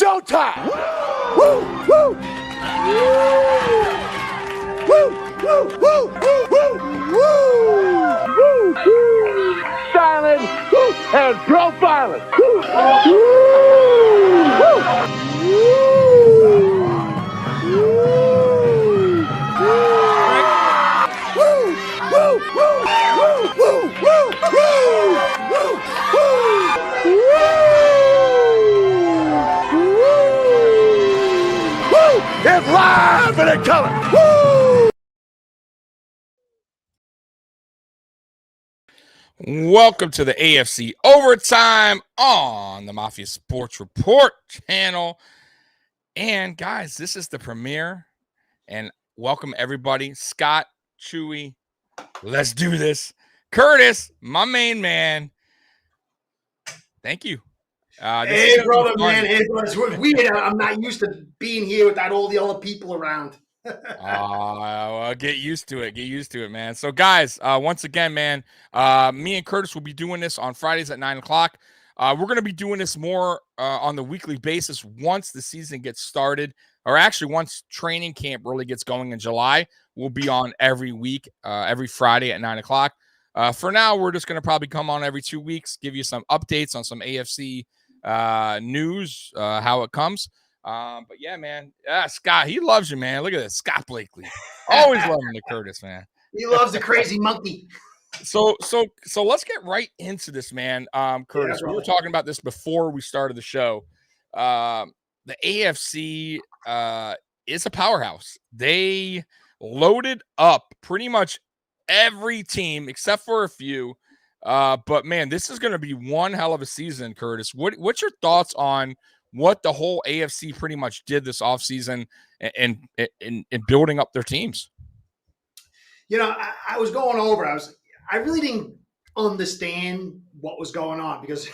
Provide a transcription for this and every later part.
showtime! Woo! Woo! Woo! Woo! Woo! Woo! Woo! Woo! Silent and profiling. Woo! It's live and in color. Woo! Welcome to the AFC Overtime on the Mafia Sports Report channel. And guys, this is the premiere. And welcome everybody. Scott, Chewy, let's do this. Curtis, my main man. Thank you. Hey, brother, man. Hey, brother. It's weird. I'm not used to being here without all the other people around. Get used to it. Get used to it, man. So, guys, once again, man, me and Curtis will be doing this on Fridays at 9 o'clock. We're going to be doing this more on the weekly basis once the season gets started, or actually once training camp really gets going in July. We'll be on every week, every Friday at 9 o'clock. For now, we're just going to probably come on every 2 weeks, give you some updates on some AFC news, how it comes. But yeah, man, Scott, he loves you, man. Look at this, Scott Blakely, always loving the Curtis, man. He loves the crazy monkey. So let's get right into this, man. Curtis, we were talking about this before we started the show. The AFC is a powerhouse. They loaded up pretty much every team except for a few. But man, this is going to be one hell of a season, Curtis. What's your thoughts on what the whole AFC pretty much did this offseason and building up their teams? You know, I was going over. I really didn't understand what was going on because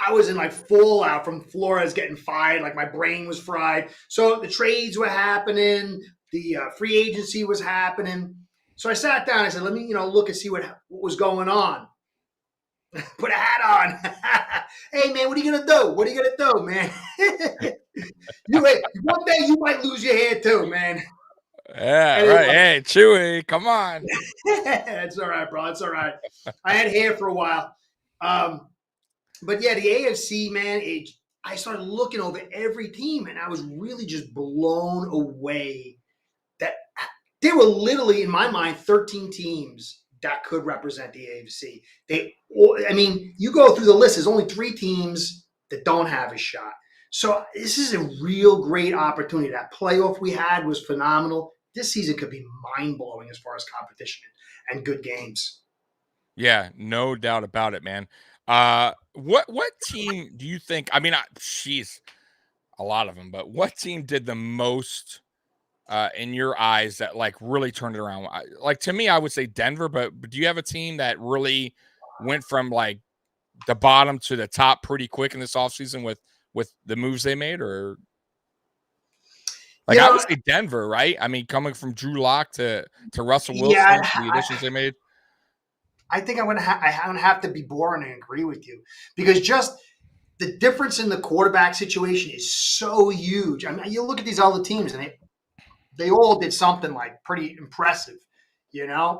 I was in like fallout from Flores getting fired. Like my brain was fried. So the trades were happening. The free agency was happening. So I sat down. I said, let me, look and see what was going on. Put a hat on. Hey, man, what are you going to do? What are you going to do, man? One day you might lose your hair too, man. Yeah, anyway. Right. Hey, Chewy, come on. That's all right, bro. That's all right. I had hair for a while. But yeah, the AFC, man, I started looking over every team, and I was really just blown away that there were literally, in my mind, 13 teams that could represent the AFC. You go through the list, there's only 3 teams that don't have a shot. So this is a real great opportunity. That playoff we had was phenomenal. This season could be mind-blowing as far as competition and good games. Yeah, no doubt about it, man. What team do you think? I mean, a lot of them, but what team did the most in your eyes that like really turned it around? Like to me, I would say Denver, but do you have a team that really went from like the bottom to the top pretty quick in this offseason with the moves they made? Or like I would say Denver, right? I mean, coming from Drew Lock to Russell Wilson, the additions they made. I think I'm gonna have to be boring and agree with you because just the difference in the quarterback situation is so huge. I mean, you look at these other teams and they all did something like pretty impressive, Yeah.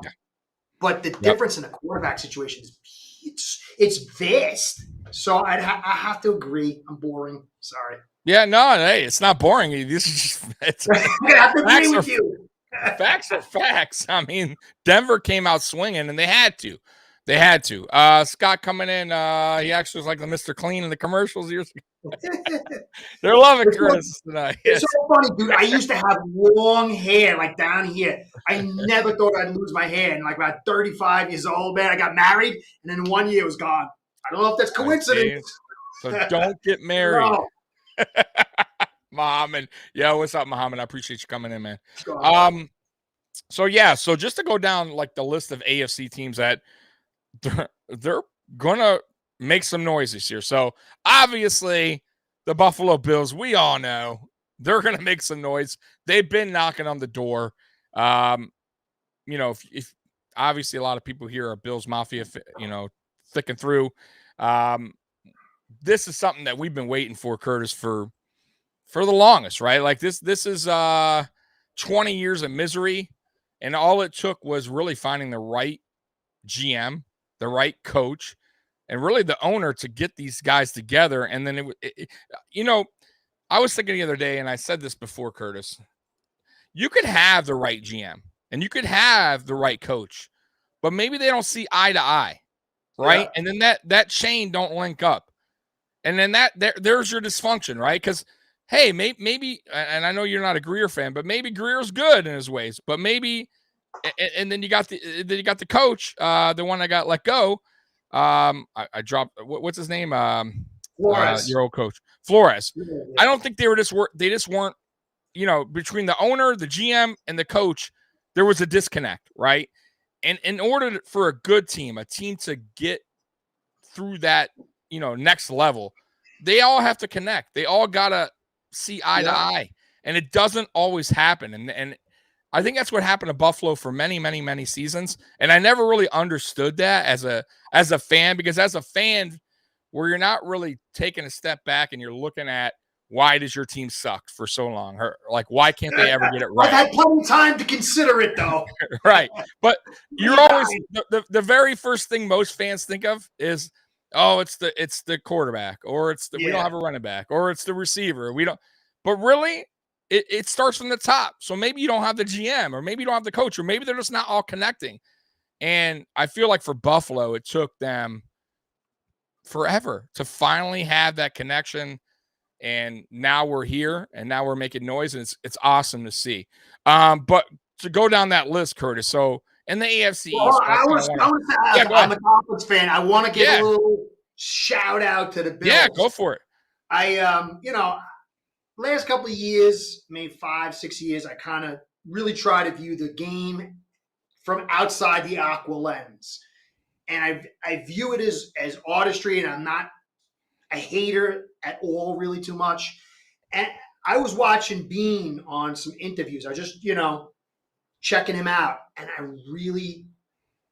But the difference in the quarterback situation is it's vast. So I have to agree. I'm boring. Sorry. Yeah, no, hey, it's not boring. This is just I have to agree with you. Facts are facts. I mean, Denver came out swinging, and they had to. Scott coming in, he actually was like the Mr. Clean in the commercials years ago. They're loving Curtis tonight. It's so funny, dude. I used to have long hair, like down here. I never thought I'd lose my hair. And like about 35 years old, man, I got married, and then 1 year it was gone. I don't know if that's coincidence. So don't get married. No. Muhammad. Yeah, what's up, Muhammad? I appreciate you coming in, man. So just to go down like the list of AFC teams that they're gonna make some noise this year. So obviously the Buffalo Bills, we all know they're gonna make some noise. They've been knocking on the door. If obviously a lot of people here are Bills Mafia, thick and through. This is something that we've been waiting for, Curtis, for for the longest, right? Like this is 20 years of misery, and all it took was really finding the right GM, the right coach, and really the owner to get these guys together. And then I was thinking the other day, and I said this before, Curtis, you could have the right GM and you could have the right coach, but maybe they don't see eye to eye, right? Yeah. And then that chain don't link up. And then there's your dysfunction, right? Because hey, maybe, and I know you're not a Greer fan, but maybe Greer's good in his ways, but maybe, and then you got the coach, the one that got let go. I dropped what's his name? Flores. Your old coach, Flores. Yeah. I don't think they just weren't, between the owner, the GM, and the coach, there was a disconnect, right? And in order for a good team, a team to get through that, next level, they all have to connect. They all gotta see eye to eye, and it doesn't always happen. And I think that's what happened to Buffalo for many, many, many seasons. And I never really understood that as a fan, because as a fan, where you're not really taking a step back and you're looking at why does your team suck for so long, or like why can't they ever get it right? I've had plenty of time to consider it though. Right, but you're always the very first thing most fans think of is, oh, it's the quarterback, or we don't have a running back, or it's the receiver. We don't, but really, it starts from the top. So maybe you don't have the GM, or maybe you don't have the coach, or maybe they're just not all connecting. And I feel like for Buffalo, it took them forever to finally have that connection. And now we're here, and now we're making noise, and it's awesome to see. But to go down that list, Curtis. So in the AFC East, I'm a Dolphins fan. I want to give a little shout out to the Bills. Yeah, go for it. Last couple of years, maybe 5-6 years, I kind of really try to view the game from outside the Aqua lens, and I view it as artistry, and I'm not a hater at all, really, too much. And I was watching Bean on some interviews. I just, checking him out, and I really,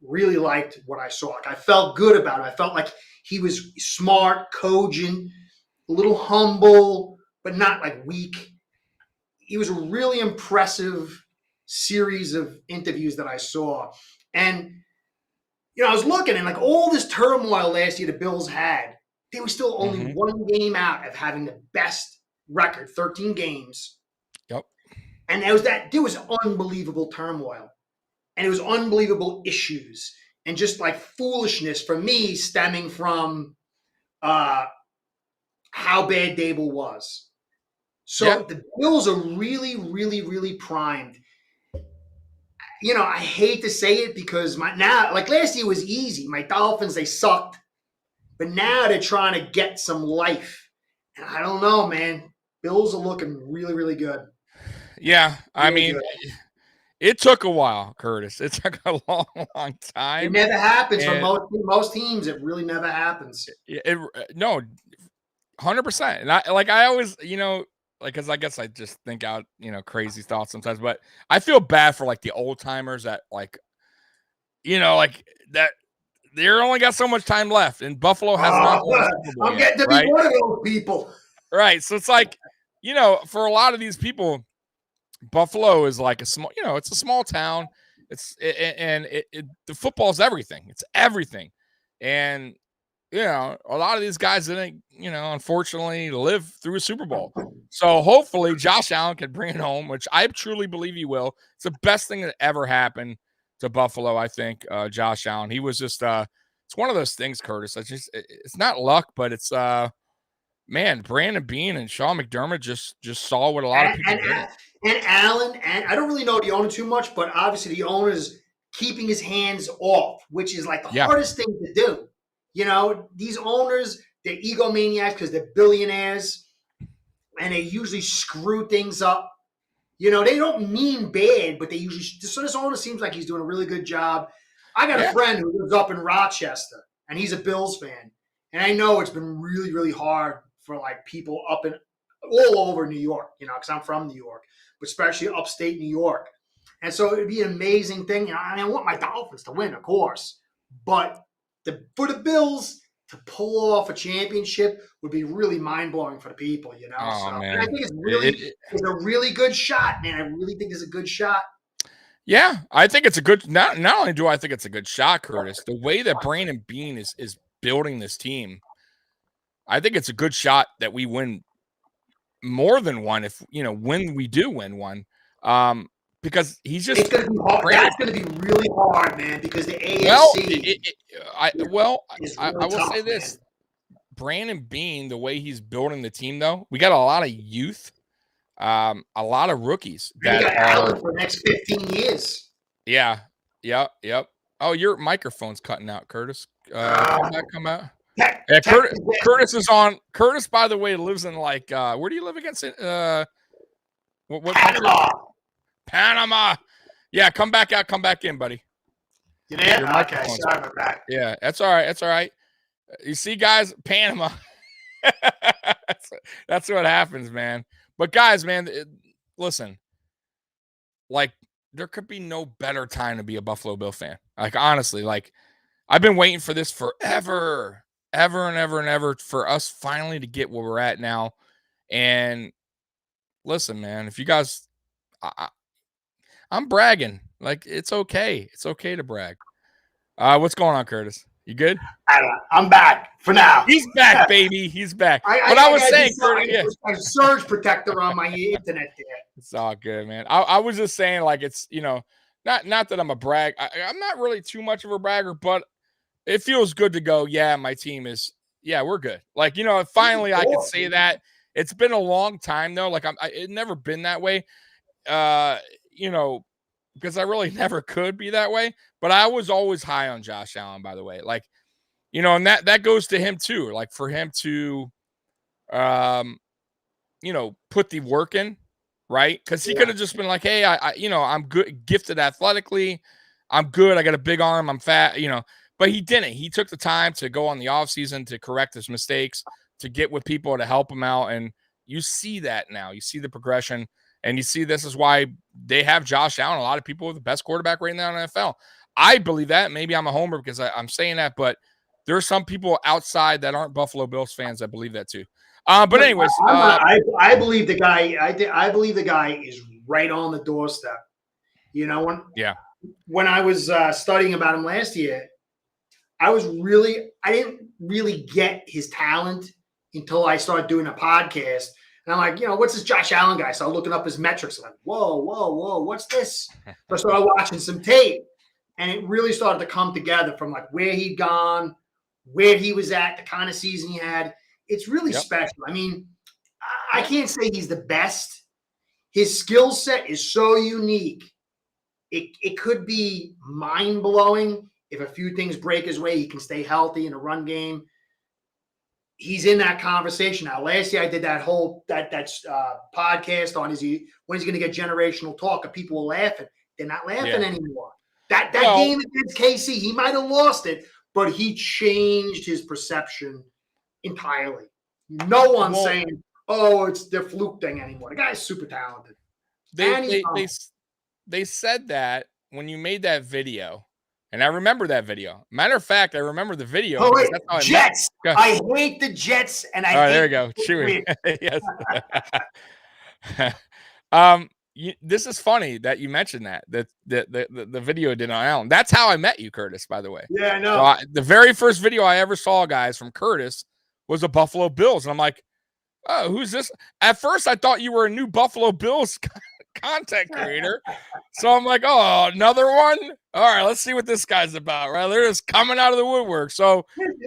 really liked what I saw. Like, I felt good about him. I felt like he was smart, cogent, a little humble, but not like weak. He was a really impressive series of interviews that I saw. And, I was looking, and like all this turmoil last year the Bills had, they were still only one game out of having the best record, 13 games. Yep. And there was unbelievable turmoil, and it was unbelievable issues, and just like foolishness for me stemming from how bad Dable was. So the Bills are really, really, really primed. I hate to say it because last year was easy. My Dolphins, they sucked. But now they're trying to get some life. And I don't know, man. Bills are looking really, really good. Yeah. I mean, it took a while, Curtis. It took a long, long time. It never happens for most teams. It really never happens. No, 100%. And I always, because I guess I just think out, crazy thoughts sometimes. But I feel bad for like the old timers that that. They're only got so much time left, and Buffalo has not won a Super Bowl I'm getting to be one of those people. Right. So it's like, for a lot of these people, Buffalo is like a small, it's a small town. The football's everything. It's everything. And, a lot of these guys didn't, unfortunately live through a Super Bowl. So hopefully Josh Allen can bring it home, which I truly believe he will. It's the best thing that ever happened to Buffalo, I think. Josh Allen, he was just it's one of those things, Curtis. It's not luck, but it's Brandon Beane and Sean McDermott just saw what a lot of people did. And Allen, and I don't really know the owner too much, but obviously the owner's keeping his hands off, which is like the hardest thing to do. These owners, they're egomaniacs because they're billionaires, and they usually screw things up. They don't mean bad, but they usually – so this owner seems like he's doing a really good job. I got a friend who lives up in Rochester, and he's a Bills fan. And I know it's been really, really hard for, like, people up in – all over New York, because I'm from New York, but especially upstate New York. And so it would be an amazing thing. I want my Dolphins to win, of course. But for the Bills, to pull off a championship would be really mind-blowing for the people, you know. Oh, So and man. I think it's a really good shot, man. I really think it's a good shot. Yeah, I think it's a good. Not only do I think it's a good shot, Curtis. The way that Brandon Beane is building this team, I think it's a good shot that we win more than one. If when we do win one, because he's just. It's going to be hard. That's going to be really hard, man, because the AFC. I will say this: man. Brandon Beane, the way he's building the team, though, we got a lot of youth, a lot of rookies that got Allen for the next 15 years. Yeah. Yep. Oh, your microphone's cutting out, Curtis. Come out. Yeah, Curtis is on. Curtis, by the way, lives in where do you live against it? What Panama. Panama. Yeah, come back out. Come back in, buddy. You there? Okay, sorry about that. Yeah, that's all right. You see, guys, Panama. That's what happens, man. But guys, man, listen. There could be no better time to be a Buffalo Bill fan. Honestly, I've been waiting for this forever, ever, for us finally to get where we're at now. And listen, man, if you guys, I'm bragging. It's okay. It's okay to brag. What's going on, Curtis? You good? I'm back for now. He's back, baby. He's back. I was saying, Curtis, yeah. A surge protector on my internet there. It's all good, man. I was just saying, it's not that I'm a brag. I'm not really too much of a bragger, but it feels good to go. Yeah, my team is. Yeah, we're good. Finally, I could say that. It's been a long time though. It's never been that way. Because I really never could be that way. But I was always high on Josh Allen, by the way. And that goes to him too. For him to, put the work in. Right? Because he could have just been hey, I'm good, gifted athletically. I'm good. I got a big arm. I'm fat, but he didn't. He took the time to go on the offseason to correct his mistakes, to get with people to help him out. And you see that now. You see the progression, and you see this is why they have Josh Allen. A lot of people are the best quarterback right now in the NFL. I believe that. Maybe I'm a homer because I'm saying that, but there are some people outside that aren't Buffalo Bills fans that believe that too. But anyways, I believe the guy. I believe the guy is right on the doorstep. When I was studying about him last year, I didn't really get his talent until I started doing a podcast. And I'm like, what's this Josh Allen guy? So I'm looking up his metrics. I'm like, whoa, what's this? So I started watching some tape, and it really started to come together from where he'd gone, where he was at, the kind of season he had. It's really special. I mean, I can't say he's the best. His skill set is so unique. It could be mind-blowing if a few things break his way. He can stay healthy in a run game. He's in that conversation now. Last year I did that whole podcast on when he's going to get generational talk, and people were laughing. They're not laughing anymore. That game against KC, he might have lost it, but he changed his perception entirely. No one's saying, it's the fluke thing anymore. The guy's super talented. They said that when you made that video, and I remember that video. Matter of fact, I remember the video. Oh, wait, Jets. I hate the Jets, and I hate there you go. Chewy. Yes. This is funny that you mentioned that the video did on Allen. That's how I met you, Curtis, by the way. Yeah, I know. So the very first video I ever saw, guys, from Curtis was the Buffalo Bills. And I'm like, oh, who's this? At first, I thought you were a new Buffalo Bills content creator. So I'm like, oh, another one? All right, let's see what this guy's about, right? They're just coming out of the woodwork. So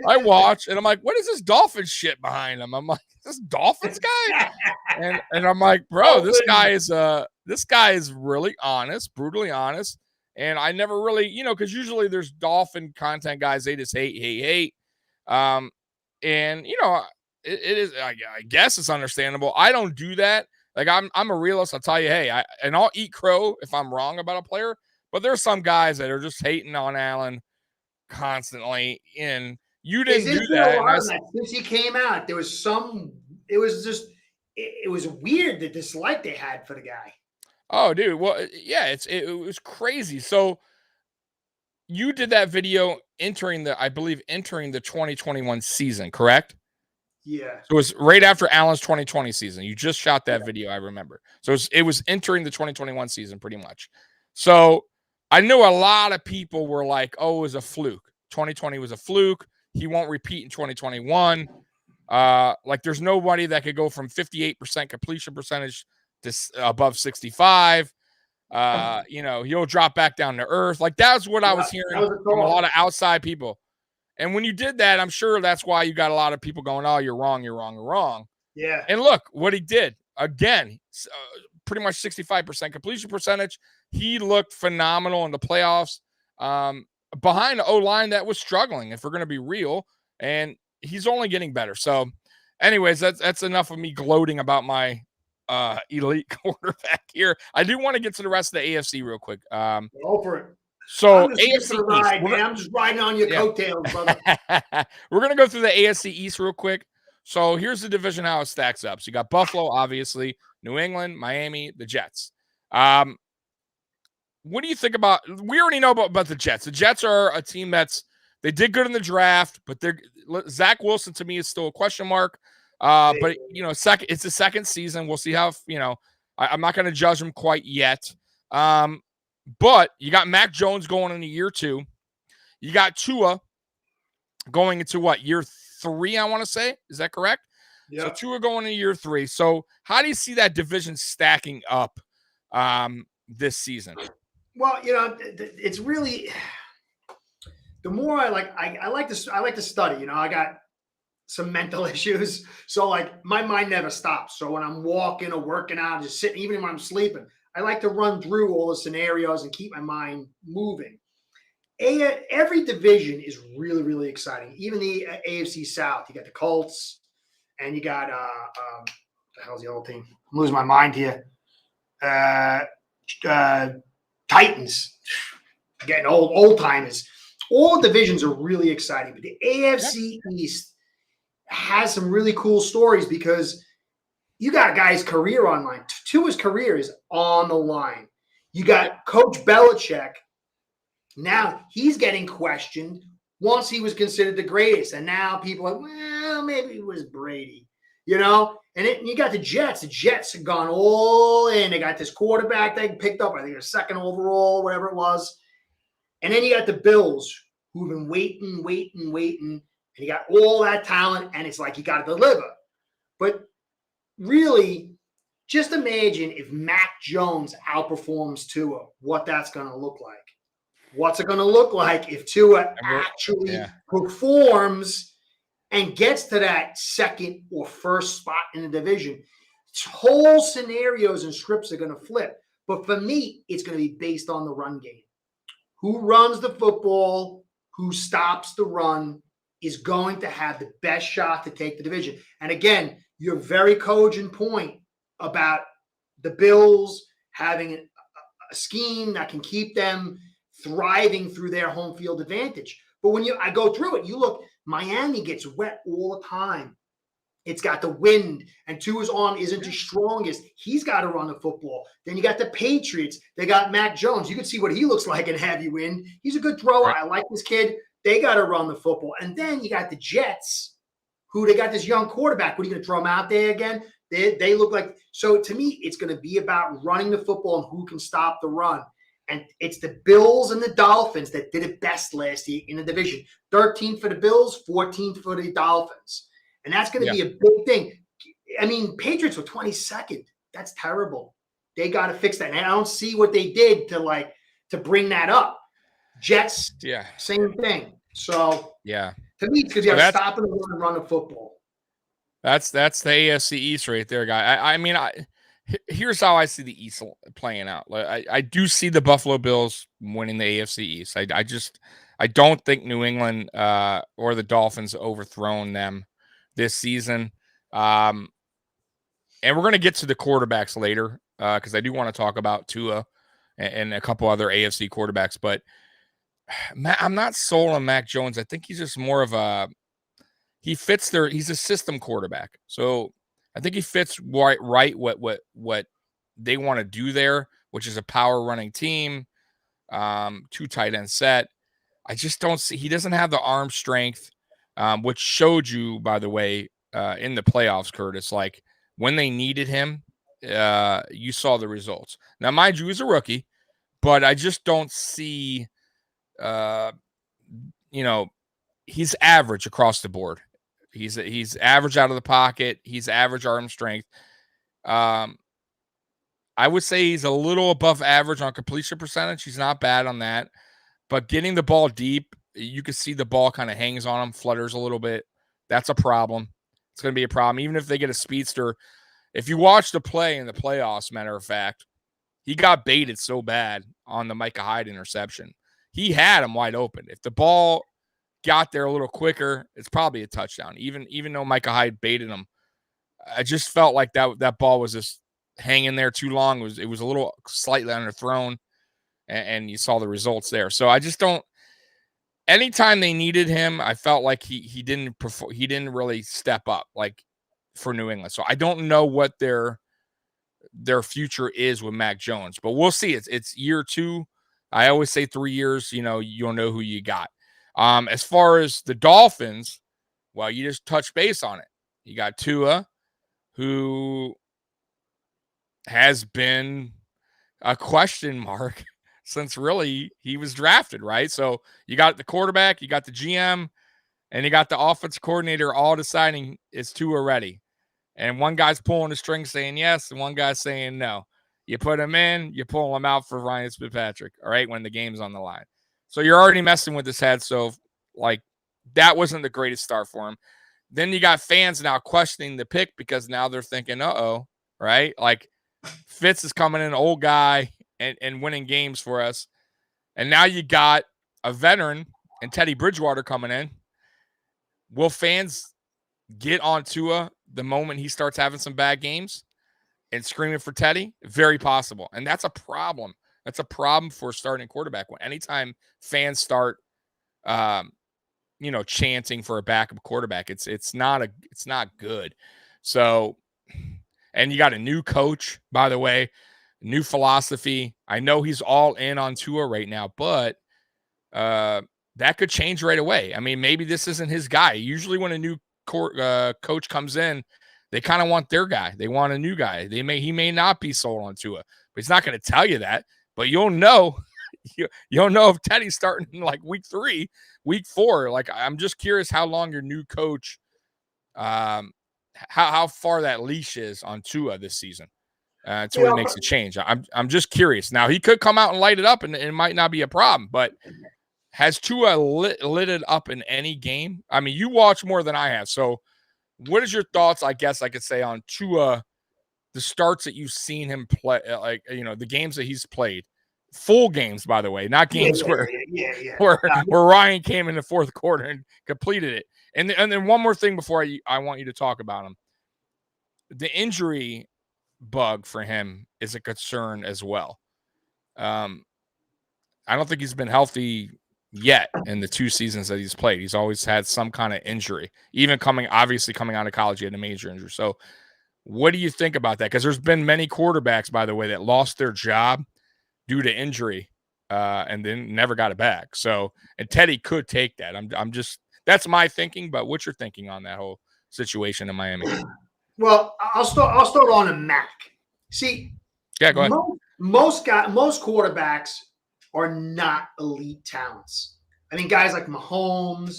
I watch, and I'm like, what is this Dolphin shit behind him? I'm like, this Dolphins guy? And I'm like, bro, this guy is really honest, brutally honest. And I never really, because usually there's Dolphin content guys, they just hate. And it is, I guess it's understandable. I don't do that. I'm a realist. I'll tell you, hey, I'll eat crow if I'm wrong about a player. But there's some guys that are just hating on Allen constantly, and you didn't do that. Since he came out, there was it was weird, the dislike they had for the guy. Oh, dude. Well, yeah, it was crazy. So you did that video entering the 2021 season, correct? Yeah. So it was right after Allen's 2020 season. You just shot that video, I remember. So it was entering the 2021 season pretty much. So I know a lot of people were like, oh, it was a fluke. 2020 was a fluke. He won't repeat in 2021. Like there's nobody that could go from 58% completion percentage to above 65. He'll drop back down to earth. Like that's what I was hearing from a lot of outside people. And when you did that, I'm sure that's why you got a lot of people going, oh, you're wrong, you're wrong, you're wrong. Yeah. And look what he did. Again, pretty much 65% completion percentage. He looked phenomenal in the playoffs behind the O-line that was struggling, if we're going to be real. And he's only getting better. So anyways, that's enough of me gloating about my elite quarterback here. I do want to get to the rest of the AFC real quick. Go for it. So I'm just AFC ride, East. man. I'm just riding on your coattails, brother. We're going to go through the AFC East real quick. So here's the division, how it stacks up. So you got Buffalo, obviously, New England, Miami, the Jets. What do you think about, we already know about the Jets. The Jets are a team they did good in the draft, but Zach Wilson to me is still a question mark. But it's the second season. We'll see how, I'm not going to judge him quite yet. But you got Mac Jones going into year 2. You got Tua going into year 3, I want to say. Is that correct? Yeah. So Tua going into year 3. So how do you see that division stacking up this season? Well, it's really the more I like to study. I got some mental issues, so like my mind never stops. So when I'm walking or working out, just sitting, even when I'm sleeping, I like to run through all the scenarios and keep my mind moving. Every division is really, really exciting. Even the AFC South, you got the Colts, and you got what the hell's the old team? I'm losing my mind here. Titans, getting old timers. All divisions are really exciting, but the AFC East has some really cool stories because you got guys' career on line. Tua's career is on the line. You got Coach Belichick. Now he's getting questioned. Once he was considered the greatest, and now people are like, well, maybe it was Brady, And you got the Jets. The Jets have gone all in. They got this quarterback they picked up, I think, a second overall, whatever it was. And then you got the Bills, who've been waiting. And you got all that talent, and it's like you got to deliver. But really, just imagine if Mac Jones outperforms Tua, what that's going to look like. What's it going to look like if Tua actually performs and gets to that second or first spot in the division? Whole scenarios and scripts are going to flip. But for me, it's going to be based on the run game. Who runs the football, who stops the run, is going to have the best shot to take the division. And again, your very cogent point about the Bills having a scheme that can keep them thriving through their home field advantage. But when I go through it, you look, Miami gets wet all the time. It's got the wind, and Tua's arm isn't the strongest. He's got to run the football. Then you got the Patriots. They got Mac Jones. You can see what he looks like in heavy wind. He's a good thrower. I like this kid. They got to run the football. And then you got the Jets, who they got this young quarterback. What are you going to throw him out there again? They look like – so to me, it's going to be about running the football and who can stop the run. And it's the Bills and the Dolphins that did it best last year in the division. 13th for the Bills, 14th for the Dolphins. And that's going to be a big thing. I mean, Patriots were 22nd. That's terrible. They got to fix that. And I don't see what they did to bring that up. Jets, same thing. So, to me, it's because you have to stop and run the football. That's the AFC East right there, guy. Here's how I see the East playing out. I do see the Buffalo Bills winning the AFC East. I don't think New England or the Dolphins overthrown them this season. And we're going to get to the quarterbacks later because I do want to talk about Tua and a couple other AFC quarterbacks. But I'm not sold on Mac Jones. I think he's just more of he's a system quarterback. So I think he fits right what they want to do there, which is a power running team, 2 tight end set. I just don't see. He doesn't have the arm strength, which showed you, by the way, in the playoffs, Curtis. Like when they needed him, you saw the results. Now, mind you, he's a rookie, but I just don't see. He's average across the board. He's average out of the pocket. He's average arm strength. I would say he's a little above average on completion percentage. He's not bad on that. But getting the ball deep, you can see the ball kind of hangs on him, flutters a little bit. That's a problem. It's going to be a problem. Even if they get a speedster. If you watch the play in the playoffs, matter of fact, he got baited so bad on the Micah Hyde interception. He had him wide open. If the ball got there a little quicker, it's probably a touchdown. Even though Micah Hyde baited him, I just felt like that ball was just hanging there too long. It was a little slightly underthrown, and you saw the results there. So I just don't. Anytime they needed him, I felt like he didn't really step up like for New England. So I don't know what their future is with Mac Jones, but we'll see. It's year 2. I always say 3 years. You'll know who you got. As far as the Dolphins, well, you just touch base on it. You got Tua, who has been a question mark since really he was drafted, right? So you got the quarterback, you got the GM, and you got the offensive coordinator all deciding is Tua ready. And one guy's pulling the string saying yes, and one guy's saying no. You put him in, you pull him out for Ryan Fitzpatrick, all right, when the game's on the line. So you're already messing with his head. So, like, that wasn't the greatest start for him. Then you got fans now questioning the pick because now they're thinking, uh-oh, right? Like, Fitz is coming in, old guy, and winning games for us. And now you got a veteran and Teddy Bridgewater coming in. Will fans get on Tua the moment he starts having some bad games and screaming for Teddy? Very possible. And that's a problem. That's a problem for starting quarterback. Anytime fans start, chanting for a backup quarterback, it's not good. So, and you got a new coach, by the way, new philosophy. I know he's all in on Tua right now, but that could change right away. I mean, maybe this isn't his guy. Usually when a new coach comes in, they kind of want their guy. They want a new guy. He may not be sold on Tua, but he's not going to tell you that. But you'll know, you'll know if Teddy's starting in like week 3, week 4. Like, I'm just curious how long your new coach, how far that leash is on Tua this season. Until he makes a change. I'm just curious. Now, he could come out and light it up, and it might not be a problem. But has Tua lit it up in any game? I mean, you watch more than I have. So, what is your thoughts? I guess I could say on Tua, the starts that you've seen him play, the games that he's played, full games, by the way, not games where Ryan came in the fourth quarter and completed it. And then one more thing before I want you to talk about him. The injury bug for him is a concern as well. I don't think he's been healthy yet in the 2 seasons that he's played. He's always had some kind of injury, even coming out of college, he had a major injury. So what do you think about that? Because there's been many quarterbacks, by the way, that lost their job due to injury and then never got it back. So, and Teddy could take that. I'm just, that's my thinking, but what's your thinking on that whole situation in Miami? Well, I'll start on a Mac. See, yeah, go ahead. Most quarterbacks are not elite talents. I mean, guys like Mahomes,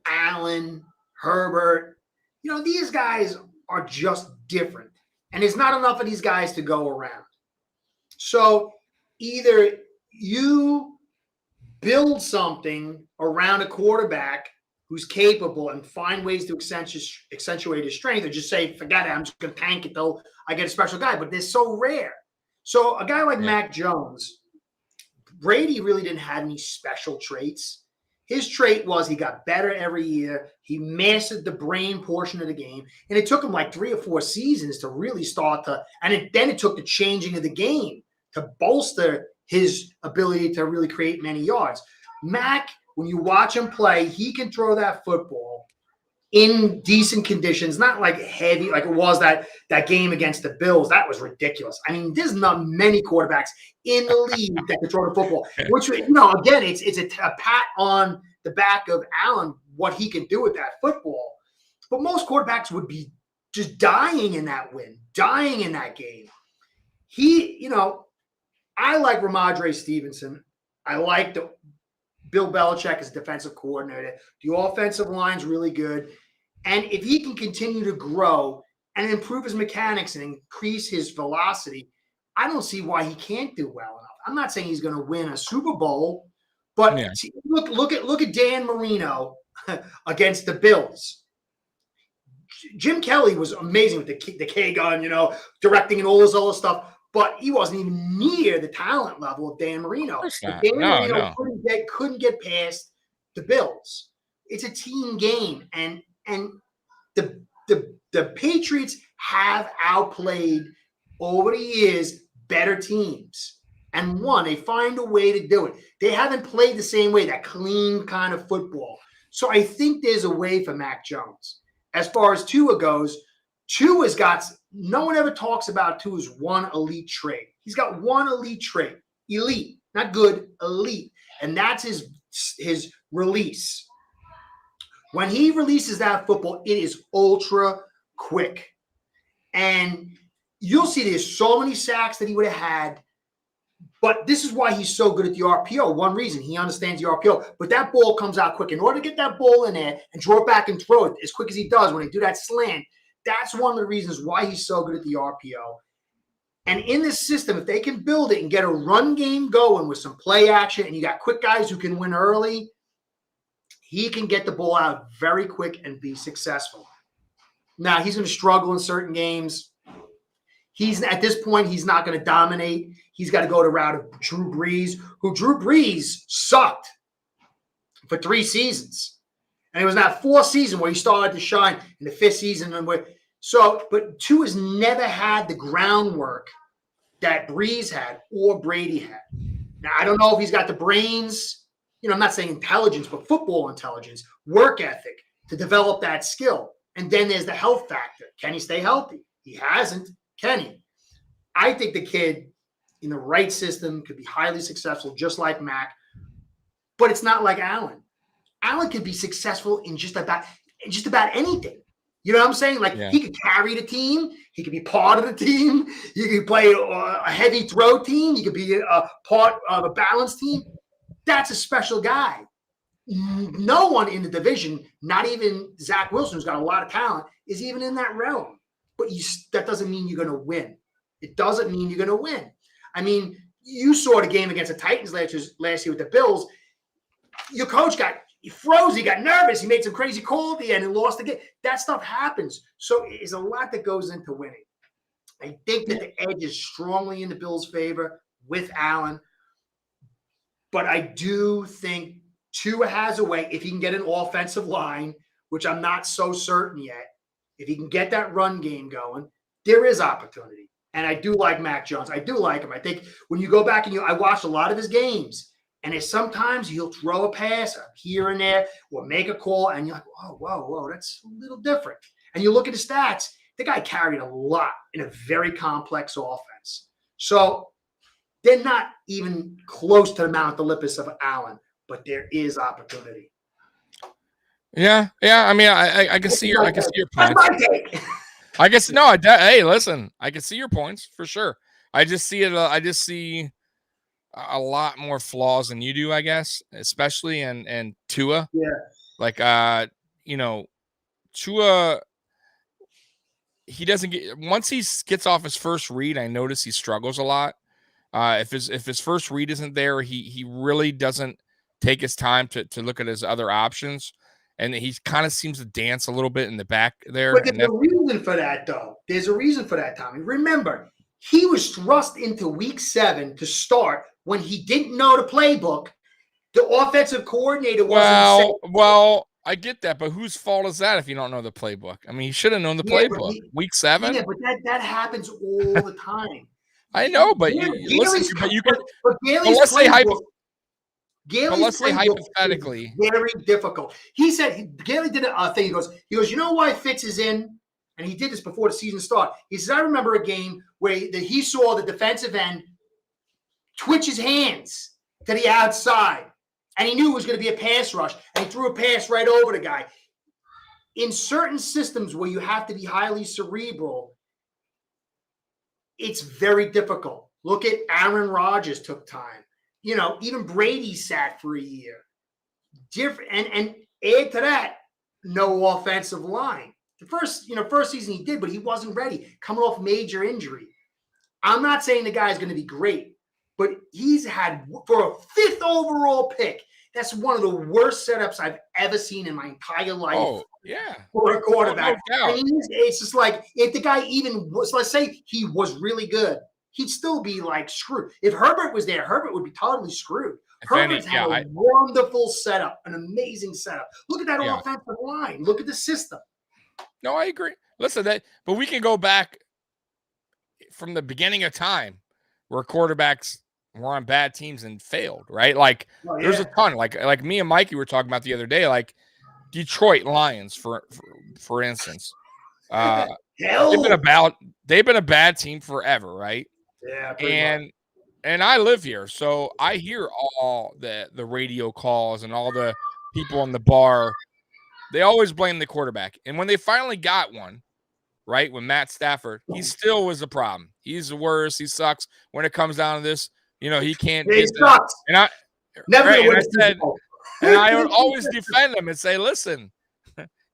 Allen, Herbert, these guys are just different. And there's not enough of these guys to go around. So either you build something around a quarterback who's capable and find ways to accentuate his strength, or just say, forget it, I'm just going to tank it till I get a special guy. But they're so rare. So a guy like Mac Jones, Brady really didn't have any special traits. His trait was he got better every year. He mastered the brain portion of the game. And it took him like 3 or 4 seasons to really start to – and then it took the changing of the game to bolster his ability to really create many yards. Mac, when you watch him play, he can throw that football in decent conditions, not like heavy, like it was that game against the Bills. That was ridiculous. I mean, there's not many quarterbacks in the league that can throw the football, which, again, it's a pat on the back of Allen, what he can do with that football. But most quarterbacks would be just dying in that win, dying in that game. I like Ramondre Stevenson. I like Bill Belichick as defensive coordinator. The offensive line's really good. And if he can continue to grow and improve his mechanics and increase his velocity, I don't see why he can't do well enough. I'm not saying he's going to win a Super Bowl, but look at Dan Marino against the Bills. Jim Kelly was amazing with the K gun, directing and all this other stuff. But he wasn't even near the talent level of Dan Marino. Dan Marino couldn't get past the Bills. It's a team game, and the Patriots have outplayed over the years better teams and won. They find a way to do it. They haven't played the same way, that clean kind of football. So I think there's a way for Mac Jones. As far as Tua goes, Tua's got – no one ever talks about Tua's one elite trait. He's got one elite trait. Elite, not good, elite. And that's his release. When he releases that football, it is ultra quick. And you'll see there's so many sacks that he would have had. But this is why he's so good at the RPO. One reason, he understands the RPO. But that ball comes out quick. In order to get that ball in there and draw it back and throw it as quick as he does when he do that slant, that's one of the reasons why he's so good at the RPO. And in this system, if they can build it and get a run game going with some play action, and you got quick guys who can win early, he can get the ball out very quick and be successful. Now, he's going to struggle in certain games. At this point, he's not going to dominate. He's got to go the route of Drew Brees, who Drew Brees sucked for 3 seasons. And it was that 4th season where he started to shine, in the 5th season. But Tua's never had the groundwork that Brees had or Brady had. Now, I don't know if he's got the brains, I'm not saying intelligence, but football intelligence, work ethic to develop that skill. And then there's the health factor. Can he stay healthy? He hasn't. Can he? I think the kid in the right system could be highly successful, just like Mac. But it's not like Allen. Allen could be successful in just about anything. You know what I'm saying? He could carry the team. He could be part of the team. He could play a heavy throw team. He could be a part of a balanced team. That's a special guy. No one in the division, not even Zach Wilson, who's got a lot of talent, is even in that realm. But that doesn't mean you're going to win. It doesn't mean you're going to win. I mean, you saw the game against the Titans last year with the Bills. Your coach he froze. He got nervous. He made some crazy call at the end and lost the game. That stuff happens. So there's a lot that goes into winning. I think that the edge is strongly in the Bills' favor with Allen. But I do think Tua has a way, if he can get an offensive line, which I'm not so certain yet, if he can get that run game going, there is opportunity. And I do like Mac Jones. I do like him. I think when you go back and I watched a lot of his games, and sometimes he'll throw a pass here and there or make a call, and you're like, oh, whoa, that's a little different. And you look at his stats, the guy carried a lot in a very complex offense. So they're not even close to the Mount Olympus of Allen, but there is opportunity. Yeah. I mean, I can see your points. That's my take. Hey, listen, I can see your points for sure. I just see a lot more flaws than you do, I guess, especially in Tua. Yeah. Tua, he doesn't get, once he gets off his first read, I notice he struggles a lot. If his first read isn't there, he really doesn't take his time to look at his other options. And he kind of seems to dance a little bit in the back there. But there's a reason for that, though. There's a reason for that, Tommy. Remember, he was thrust into week 7 to start when he didn't know the playbook. The offensive coordinator wasn't. Well, I get that, but whose fault is that if you don't know the playbook? I mean, he should have known the playbook. Week 7? Yeah, but that happens all the time. I know, but let's say Gailey's let's say playbook is hypothetically, very difficult. He said Gailey did a thing. He goes, you know why Fitz is in? And he did this before the season started. He says, I remember a game where he saw the defensive end twitch his hands to the outside, and he knew it was going to be a pass rush, and he threw a pass right over the guy. In certain systems where you have to be highly cerebral, it's very difficult. Look at Aaron Rodgers took time. Even Brady sat for a year. Different, and add to that, no offensive line. The first season he did, but he wasn't ready, coming off major injury. I'm not saying the guy's going to be great, but he's had, for a 5th overall pick, that's one of the worst setups I've ever seen in my entire life. Oh, yeah. For a quarterback. No doubt. It's just like, if the guy even was, let's say he was really good, he'd still be like screwed. If Herbert was there, Herbert would be totally screwed. Herbert's had a wonderful setup, an amazing setup. Look at that offensive line. Look at the system. No, I agree. Listen, but we can go back from the beginning of time where quarterbacks were on bad teams and failed, right? Like, there's a ton. Like me and Mikey were talking about the other day, like Detroit Lions, for instance. They've been a bad team forever, right? Yeah. And I live here, so I hear all the radio calls and all the people in the bar. They always blame the quarterback. And when they finally got one, right, when Matt Stafford, he still was a problem. He's the worst. He sucks. When it comes down to this, he can't. He sucks. And I never. Right, and I said, and I would always defend him and say, listen,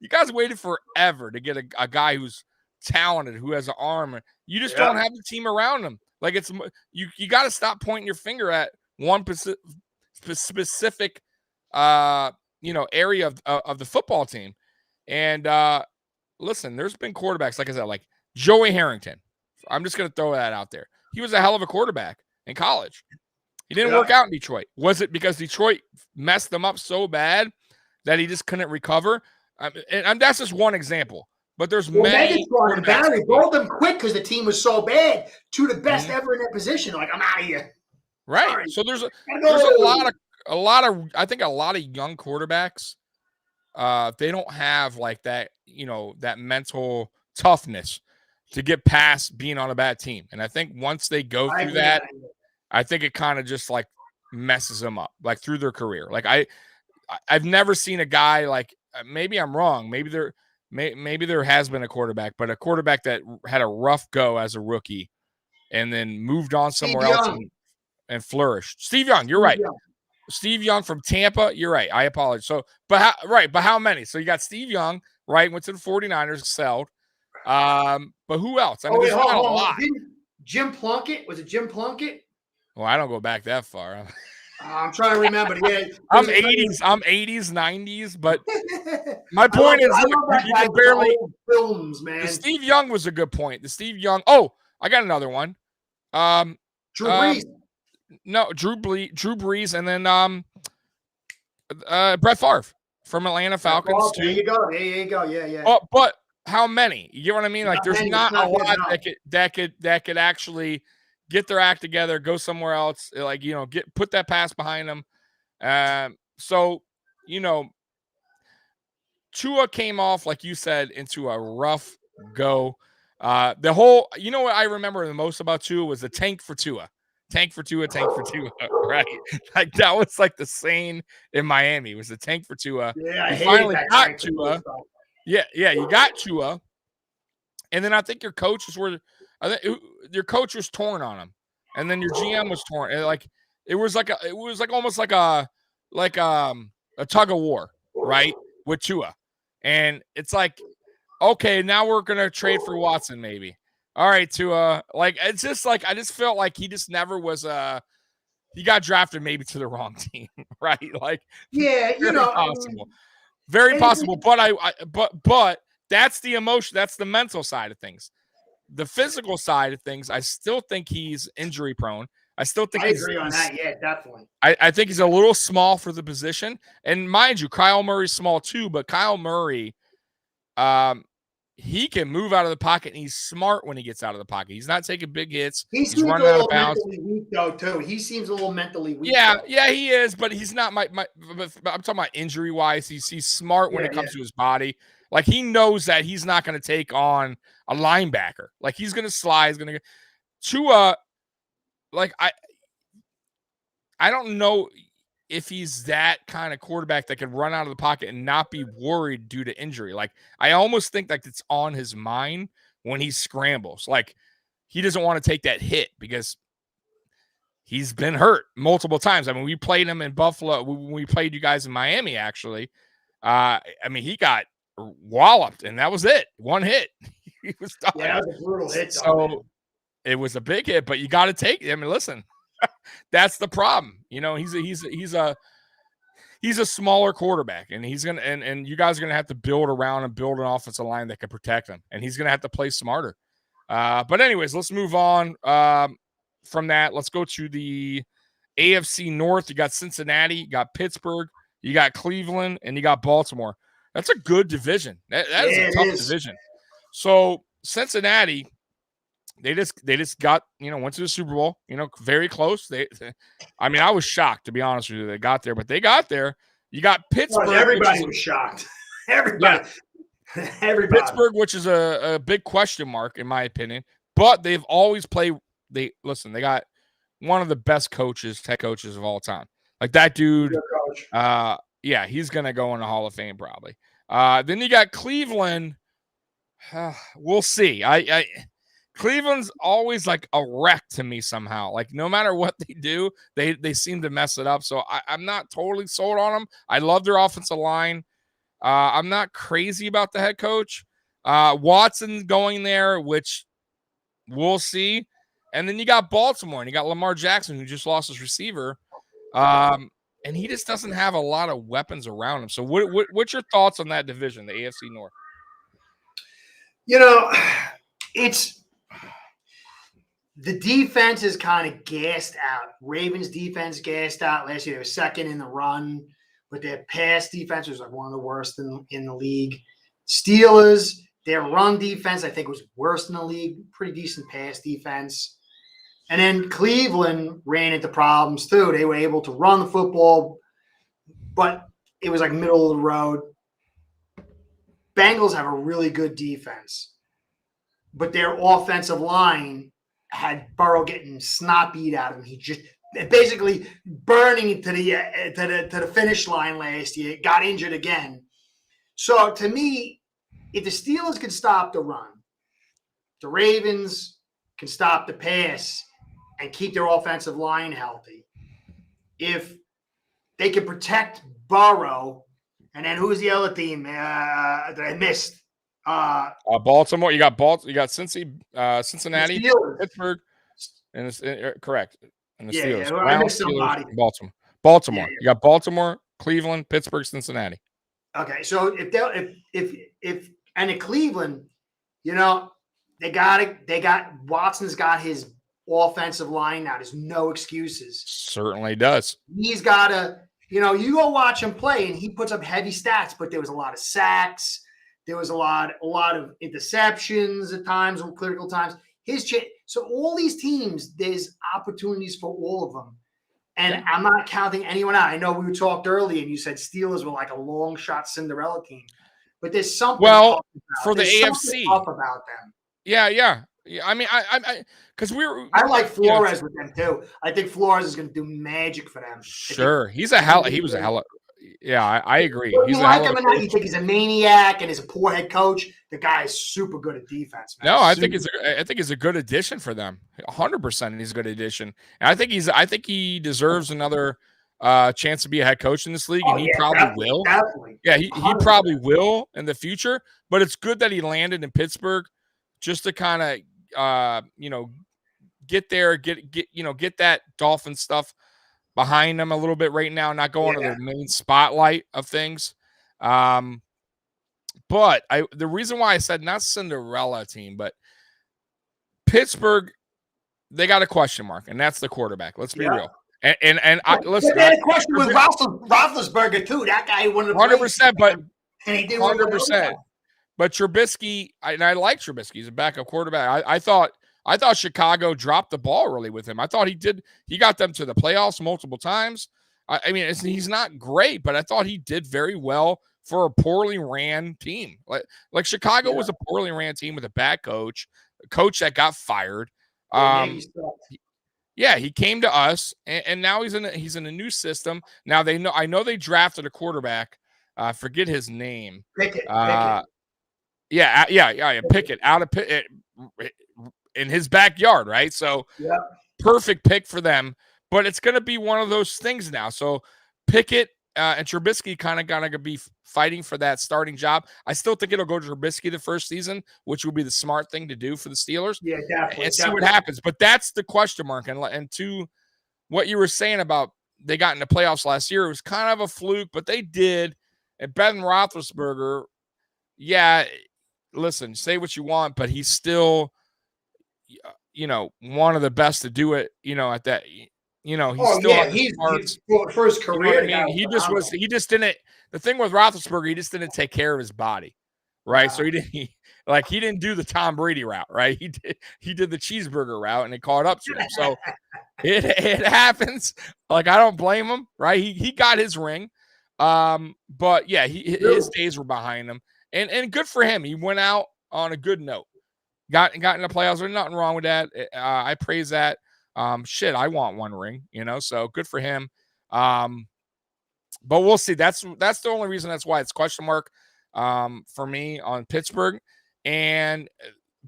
you guys waited forever to get a guy who's talented, who has an arm. You just don't have the team around him. Like, it's you got to stop pointing your finger at one specific area of the football team. And listen, there's been quarterbacks, like I said, like Joey Harrington. I'm just going to throw that out there. He was a hell of a quarterback in college. He didn't work out in Detroit. Was it because Detroit messed them up so bad that he just couldn't recover? And that's just one example. But there's many. Megatron and Barry both them quit because the team was so bad. Two of the best ever in that position. Like, I'm out of here. Right. Sorry. So there's a lot of I think a lot of young quarterbacks, they don't have like that, that mental toughness to get past being on a bad team. And I think once they go through that, I think it kind of just like messes them up, like through their career. Like I've never seen a guy, like, maybe I'm wrong. Maybe there has been a quarterback, but a quarterback that had a rough go as a rookie and then moved on somewhere else and flourished. Steve Young, you're right. Steve Young from Tampa, you're right. I apologize. So, but how many? So you got Steve Young, right? Went to the 49ers, excelled. But who else? I mean, there's not a lot. Jim Plunkett, was it Jim Plunkett? Well, I don't go back that far. I'm trying to remember. Yeah, I'm 80s, 90s, but my point is you can barely films, man. The Steve Young was a good point. The Steve Young. Oh, I got another one. Drew Brees. No, Drew Brees, and then Brett Favre from Atlanta Falcons too. There you go. Yeah. Oh, but how many? You get what I mean? Like, there's not a lot that could actually get their act together, go somewhere else, like, put that pass behind them. So, Tua came off, like you said, into a rough go. The whole, what I remember the most about Tua was the tank for Tua. Tank for Tua, right? Like, that was like the saying in Miami. It was the tank for Tua. Yeah, I finally got Tua. Yeah, you got Tua. And then I think your coaches were, your coach was torn on him, and then your GM was torn. And it was almost like a tug of war, right, with Tua. And it's like, okay, now we're gonna trade for Watson, maybe. All right, Tua. Like, it's just like, I just felt like he just never was he got drafted maybe to the wrong team, right? Like, yeah, possible. Very possible. But that's the emotion, that's the mental side of things. The physical side of things, I still think he's injury prone. I agree on that. Yeah, definitely. I think he's a little small for the position. And mind you, Kyle Murray's small too, but Kyle Murray, he can move out of the pocket, and he's smart when he gets out of the pocket. He's not taking big hits. He He's seems a running out of little bounds. mentally weak, though, too. He seems a little mentally weak. Yeah, though. yeah, he is, but he's not I'm talking about injury wise. He's smart when it comes to his body. Like, he knows that he's not going to take on a linebacker. Like, he's going to slide. He's going to Tua. Like, I don't know if he's that kind of quarterback that can run out of the pocket and not be worried due to injury. Like, I almost think like it's on his mind when he scrambles. Like, he doesn't want to take that hit because he's been hurt multiple times. I mean, we played him in Buffalo. When we played you guys in Miami, actually. I mean, he got walloped, and that was it. One hit. He was done. Yeah, that was a brutal hit. So it was a big hit, but you got to take it. I mean, listen. That's the problem. You know, he's a smaller quarterback, and he's gonna and you guys are gonna have to build around and build an offensive line that can protect him, and he's gonna have to play smarter. But anyways, let's move on from that. Let's go to the AFC North. You got Cincinnati, you got Pittsburgh, you got Cleveland, and you got Baltimore. That's a good division. That is a tough division. So Cincinnati. They just got, went to the Super Bowl, very close. I mean, I was shocked, to be honest with you. They got there, but they got there. You got Pittsburgh. Well, everybody was shocked. Everybody. Yeah. Everybody. Pittsburgh, which is a big question mark, in my opinion. But they've always played. They got one of the best head coaches of all time. Like, that dude. Yeah, he's going to go in the Hall of Fame probably. Then you got Cleveland. We'll see. Cleveland's always like a wreck to me somehow. Like, no matter what they do, they seem to mess it up. So I'm not totally sold on them. I love their offensive line. I'm not crazy about the head coach. Watson's going there, which we'll see. And then you got Baltimore, and you got Lamar Jackson, who just lost his receiver. And he just doesn't have a lot of weapons around him. So what's your thoughts on that division, the AFC North? The defense is kind of gassed out. Ravens defense gassed out last year. They were second in the run, but their pass defense was like one of the worst in the league. Steelers, their run defense, I think, was worst in the league. Pretty decent pass defense. And then Cleveland ran into problems too. They were able to run the football, but it was like middle of the road. Bengals have a really good defense, but their offensive line had Burrow getting snot beat out of him. He just basically burning to the finish line last year. Got injured again. So to me, if the Steelers can stop the run, the Ravens can stop the pass and keep their offensive line healthy. If they can protect Burrow, and then who's the other team that I missed? Baltimore. You got Cincinnati, Pittsburgh, and correct. And the Steelers. Yeah, I missed somebody. Baltimore. Yeah. You got Baltimore, Cleveland, Pittsburgh, Cincinnati. Okay, so if and in Cleveland, they got Watson's got his offensive line now. There's no excuses. Certainly does. He's got to, you go watch him play, and he puts up heavy stats. But there was a lot of sacks. There was a lot of interceptions at times, or critical times. So all these teams, there's opportunities for all of them. And I'm not counting anyone out. I know we talked earlier, and you said Steelers were like a long shot Cinderella team. But there's something for the AFC up about them. Yeah. I mean, because I like Flores with them too. I think Flores is going to do magic for them. Sure, he was a hell. Yeah, I agree. He's like him or not, you think he's a maniac and is a poor head coach. The guy is super good at defense, man. No, I think he's a good addition for them. 100%, he's a good addition. And I think he deserves another chance to be a head coach in this league, and he probably will. Definitely. Yeah, he probably will in the future. But it's good that he landed in Pittsburgh, just to kind of get there, get that Dolphin stuff behind them a little bit right now, not going to the main spotlight of things. But the reason why I said not Cinderella team, but Pittsburgh, they got a question mark, and that's the quarterback. Let's be real. And listen, they had a question with Roethlisberger too. That guy wanted to 100%, but and he didn't 100%. But Trubisky, I like Trubisky. He's a backup quarterback. I thought Chicago dropped the ball really with him. I thought he got them to the playoffs multiple times. I mean, he's not great, but I thought he did very well for a poorly ran team. Like Chicago was a poorly ran team with a bad coach, a coach that got fired. Yeah, he came to us, and now he's in a new system. Now I know they drafted a quarterback. Forget his name. Pickett. Yeah, Pickett out of Pickett in his backyard, right? So perfect pick for them. But it's going to be one of those things now. So Pickett and Trubisky kind of going to be fighting for that starting job. I still think it'll go to Trubisky the first season, which would be the smart thing to do for the Steelers. Yeah, definitely. And see what happens. But that's the question mark. And to what you were saying about they got in the playoffs last year, it was kind of a fluke, but they did. And Ben Roethlisberger, listen, say what you want, but he's still, one of the best to do it, at that. He's for his career. You know I mean? He just didn't. The thing with Roethlisberger, he just didn't take care of his body, right? Wow. So he didn't do the Tom Brady route, right? He did the cheeseburger route, and it caught up to him. So it happens. Like, I don't blame him, right? He got his ring, but yeah, his days were behind him, and good for him. He went out on a good note. Got in the playoffs. There's nothing wrong with that. I praise that. I want one ring, so good for him. But we'll see. That's the only reason. That's why it's question mark for me on Pittsburgh, and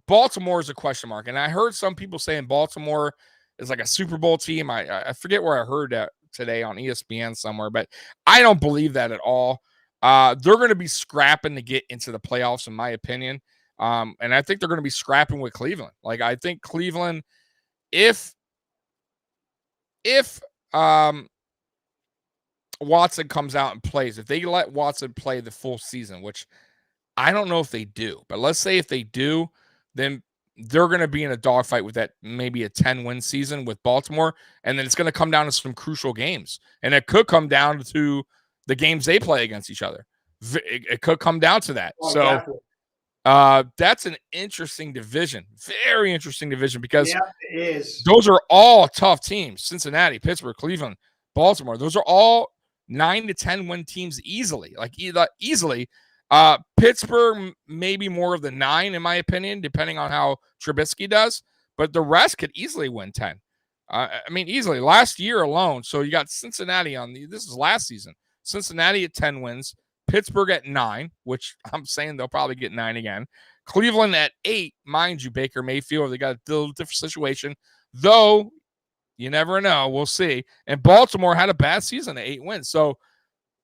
Baltimore is a question mark. And I heard some people saying Baltimore is like a Super Bowl team. I forget where I heard that today on ESPN somewhere, but I don't believe that at all. They're going to be scrapping to get into the playoffs, in my opinion. And I think they're going to be scrapping with Cleveland. Like, I think Cleveland, if Watson comes out and plays, if they let Watson play the full season, which I don't know if they do, but let's say if they do, then they're going to be in a dogfight with that, maybe a 10-win season with Baltimore, and then it's going to come down to some crucial games, and it could come down to the games they play against each other. It could come down to that. That's an interesting division, very interesting division, because it is. Those are all tough teams. Cincinnati, Pittsburgh, Cleveland, Baltimore. Those are all 9 to 10 win teams easily. Pittsburgh maybe more of the 9, in my opinion, depending on how Trubisky does. But the rest could easily win 10. Easily. Last year alone. So you got Cincinnati this is last season. Cincinnati at 10 wins. Pittsburgh at 9, which I'm saying they'll probably get 9 again. Cleveland at 8, mind you, Baker Mayfield. They got a little different situation, though. You never know. We'll see. And Baltimore had a bad season at 8 wins. So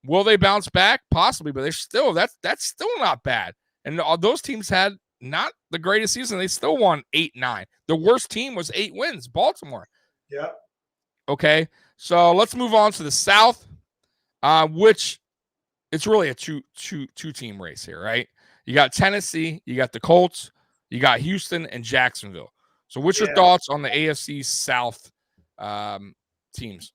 will they bounce back? Possibly, but they're still that's still not bad. And all those teams had not the greatest season. They still won 8-9. The worst team was 8 wins, Baltimore. Yeah. Okay. So let's move on to the South, which it's really a two-team race here, right? You got Tennessee, you got the Colts, you got Houston and Jacksonville. So what's your thoughts on the AFC South teams?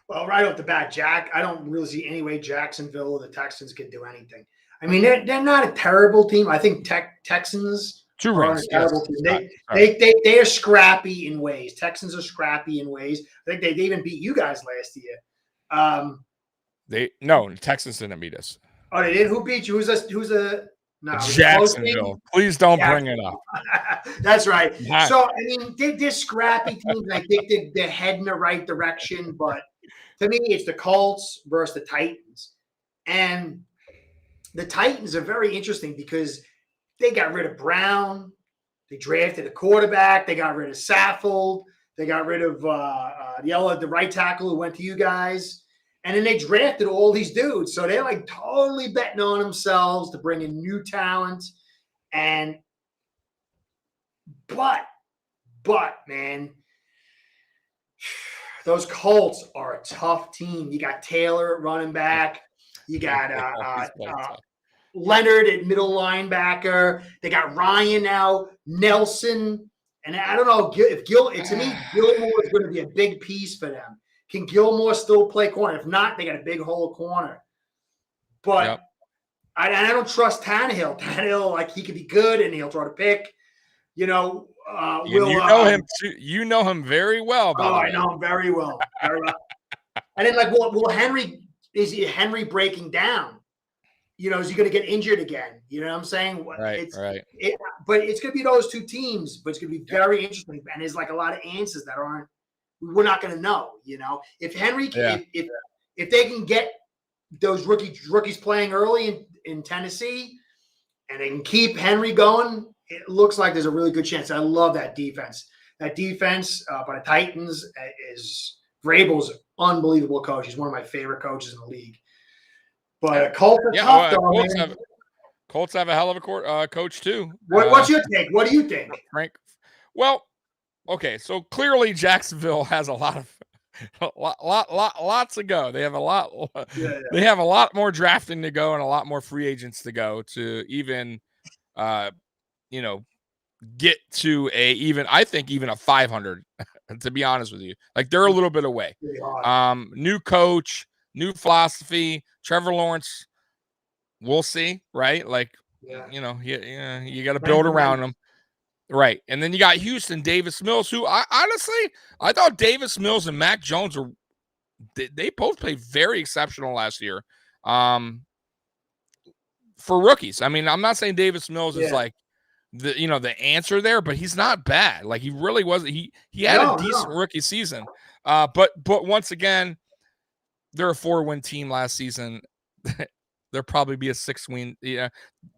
Well, right off the bat, I don't really see any way Jacksonville or the Texans could do anything. I mean, they're not a terrible team. I think Texans are a terrible team. They are scrappy in ways. Texans are scrappy in ways. I think they even beat you guys last year. No, Texans didn't beat us. Oh, they did? Who beat you? No, Jacksonville. Please don't bring it up. That's right. So, they're scrappy teams. I think they're heading in the right direction. But to me, it's the Colts versus the Titans. And the Titans are very interesting because they got rid of Brown. They drafted a quarterback. They got rid of Saffold. They got rid of the right tackle who went to you guys. And then they drafted all these dudes. So they're like totally betting on themselves to bring in new talent. But man, those Colts are a tough team. You got Taylor at running back. You got Leonard at middle linebacker. They got Ryan now, Nelson. And I don't know if Gilmore is going to be a big piece for them. Can Gilmore still play corner? If not, they got a big hole of corner. But I don't trust Tannehill. Tannehill, like, he could be good and he'll throw the pick. You know, And you know him too. You know him very well, by the way. I know him very well. Very well. And then, like, will Henry, is Henry breaking down? You know, is he going to get injured again? You know what I'm saying? Right. But it's going to be those two teams, but it's going to be very interesting. And there's like a lot of answers that we're not going to know, you know. If Henry, if they can get those rookies playing early in Tennessee and they can keep Henry going, it looks like there's a really good chance. I love that defense. That defense by the Titans is Vrabel's an unbelievable coach. He's one of my favorite coaches in the league. But Colts are tough, though, Colts have a hell of a coach, too. What's your take? What do you think? Frank? Well, okay, so clearly Jacksonville has a lot of lots to go. They have a lot. They have a lot more drafting to go and a lot more free agents to go to even, get to I think even a 500. To be honest with you, like they're a little bit away. New coach, new philosophy. Trevor Lawrence, we'll see, right? Like, you got to build around him. Right. And then you got Houston, Davis Mills, who I thought Davis Mills and Mac Jones they both played very exceptional last year. For rookies. I mean, I'm not saying Davis Mills is like the answer there, but he's not bad. Like he really wasn't. He had a decent rookie season. But once again, they're a 4-win team last season. There'll probably be a 6-win. Yeah,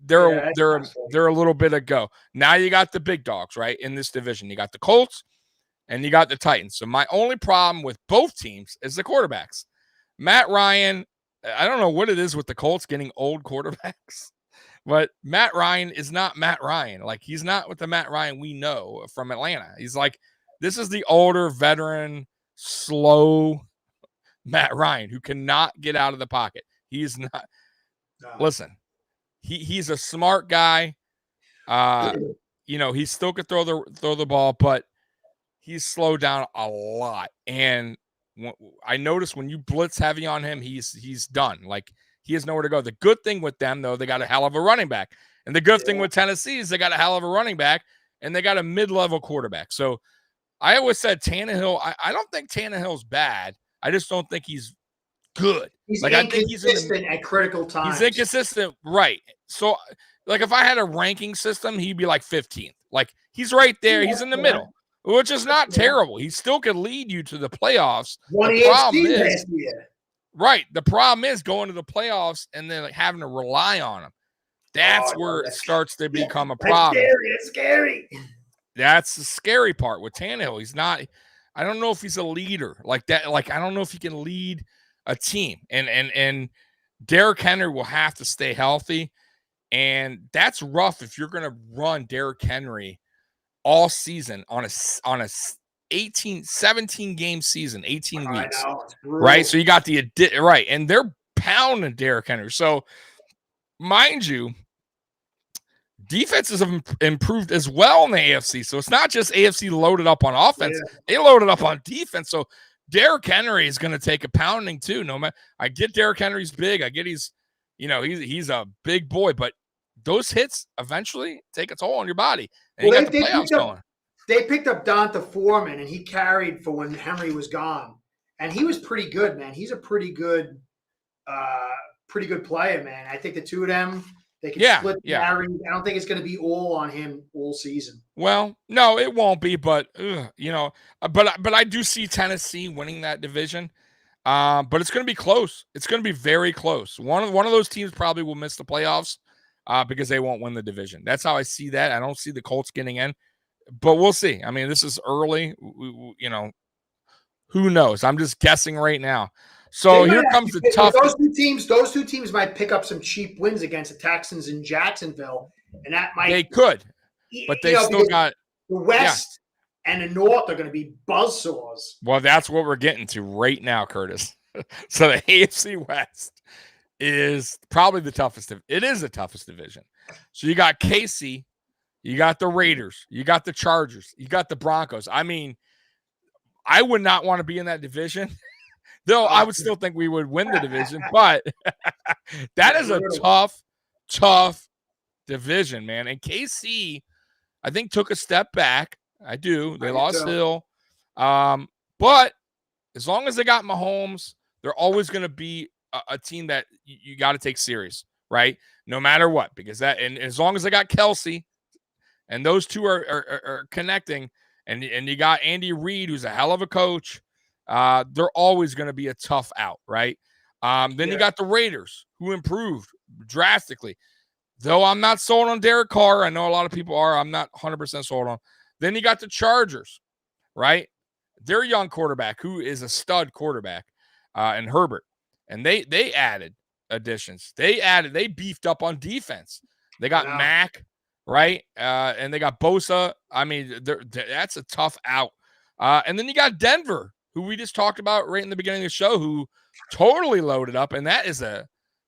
they're a little bit ago. Now you got the big dogs, right, in this division. You got the Colts and you got the Titans. So my only problem with both teams is the quarterbacks. Matt Ryan, I don't know what it is with the Colts getting old quarterbacks, but Matt Ryan is not Matt Ryan. Like he's not with the Matt Ryan we know from Atlanta. He's like, this is the older veteran, slow Matt Ryan who cannot get out of the pocket. He's not. Listen, he's a smart guy. He still could throw the ball, but he's slowed down a lot. And I noticed when you blitz heavy on him, he's done. Like he has nowhere to go. The good thing with them, though, they got a hell of a running back. And the good thing with Tennessee is they got a hell of a running back and they got a mid-level quarterback. So I always said Tannehill. I don't think Tannehill's bad. I just don't think he's good. He's inconsistent at critical times. He's inconsistent, right? So, like, if I had a ranking system, he'd be like 15th. Like, he's right there. He's in the middle, which is not terrible. He still could lead you to the playoffs. The problem is, right? The problem is going to the playoffs and then having to rely on him. That's where it starts to become a problem. It's scary. That's the scary part with Tannehill. He's not. I don't know if he's a leader like that. Like, I don't know if he can lead a team, and Derrick Henry will have to stay healthy, and that's rough if you're going to run Derrick Henry all season on a 17 game season, 18 weeks, right? So you got right, and they're pounding Derrick Henry. So mind you, defenses have improved as well in the AFC. So it's not just AFC loaded up on offense; they loaded up on defense. So Derrick Henry is going to take a pounding too. No matter, I get Derrick Henry's big. I get he's a big boy, but those hits eventually take a toll on your body. And you got the playoffs going. They picked up Donta Foreman, and he carried for when Henry was gone, and he was pretty good, man. He's a pretty good player, man. I think the two of them, they can split carry. I don't think it's going to be all on him all season. Well, no, it won't be, but but I do see Tennessee winning that division. But it's going to be close. It's going to be very close. One of those teams probably will miss the playoffs because they won't win the division. That's how I see that. I don't see the Colts getting in, but we'll see. I mean, this is early. Who knows? I'm just guessing right now. So here comes the tough. Those two teams might pick up some cheap wins against the Texans in Jacksonville, and that might they could, but they still got the West and the North are going to be buzzsaws. Well, that's what we're getting to right now, Curtis. So the AFC West is probably the toughest. It is the toughest division. So you got KC, you got the Raiders, you got the Chargers, you got the Broncos. I mean, I would not want to be in that division. Though I would still think we would win the division, but that is a tough tough division, man. And KC, I think, took a step back. I do. They lost Hill. But as long as they got Mahomes, they're always going to be a team that you got to take serious, right? No matter what, because and as long as they got Kelsey and those two are connecting, and you got Andy Reid, who's a hell of a coach, they're always going to be a tough out, right? Then you got the Raiders, who improved drastically. Though I'm not sold on Derek Carr. I know a lot of people are. I'm not 100% sold on. Then you got the Chargers, right? Their young quarterback, who is a stud quarterback, and Herbert. And they added additions. They beefed up on defense. They got Mack, right? And they got Bosa. I mean, that's a tough out. And then you got Denver, who we just talked about right in the beginning of the show, who totally loaded up. And that is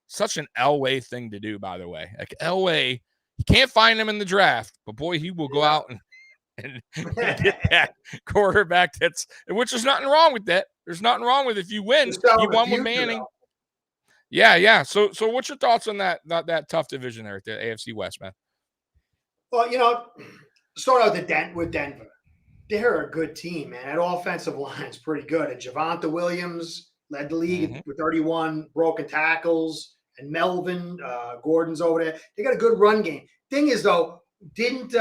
such an Elway thing to do, by the way. Like Elway, you can't find him in the draft, but boy, he will go out and get that quarterback. Which there's nothing wrong with that. There's nothing wrong with if you win. You won with Manning. Yeah. So what's your thoughts on that tough division there at the AFC West, man? Well, start out with Denver. They're a good team, man. That offensive line is pretty good. And Javonte Williams led the league with 31 broken tackles. And Melvin Gordon's over there. They got a good run game. Thing is, though, didn't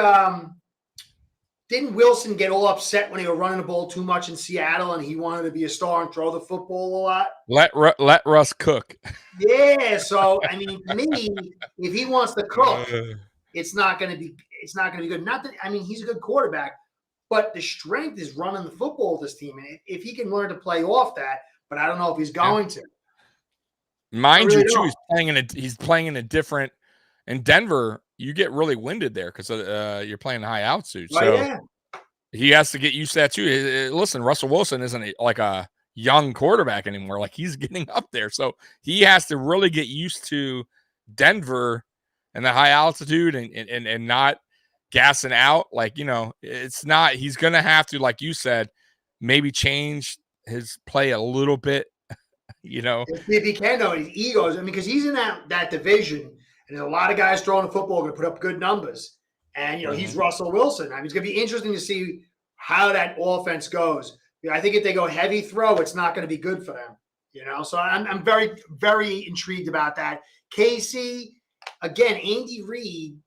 Wilson get all upset when he was running the ball too much in Seattle and he wanted to be a star and throw the football a lot? Let Russ cook. Yeah. So I mean, to me, if he wants to cook, it's not going to be good. Not that he's a good quarterback, but the strength is running the football with this team, and if he can learn to play off that, but I don't know if he's going to. Mind you, too, he's playing in a different. In Denver, you get really winded there because you're playing high altitude. So he has to get used to that too. Listen, Russell Wilson isn't like a young quarterback anymore. Like he's getting up there, so he has to really get used to Denver and the high altitude and not gassing out. Like it's not. He's gonna have to, like you said, maybe change his play a little bit. If he can, though, his egos. Because he's in that division, and there's a lot of guys throwing the football going to put up good numbers. And he's Russell Wilson. It's going to be interesting to see how that offense goes. I think if they go heavy throw, it's not going to be good for them. So I'm very, very intrigued about that. KC, again, Andy Reid,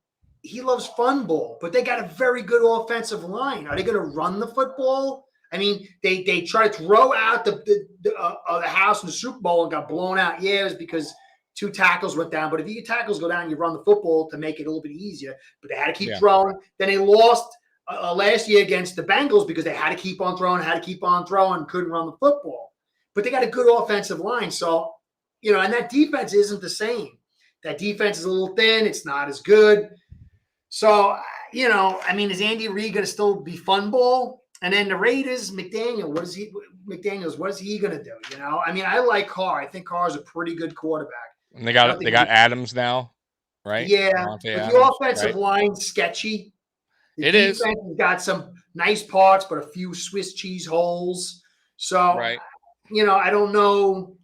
he loves fun ball, but they got a very good offensive line. Are they going to run the football? They try to throw out the house in the Super Bowl and got blown out. Yeah, it was because 2 tackles went down. But if your tackles go down, you run the football to make it a little bit easier. But they had to keep throwing. Then they lost last year against the Bengals because they had to keep on throwing, couldn't run the football. But they got a good offensive line. So, and that defense isn't the same. That defense is a little thin. It's not as good. So, is Andy Reid going to still be fun ball? And then the Raiders, McDaniels, what is he going to do? I like Carr. I think Carr is a pretty good quarterback. And they got Adams now, right? Yeah, but the offensive line's sketchy. The defense has got some nice parts, but a few Swiss cheese holes. So, I don't know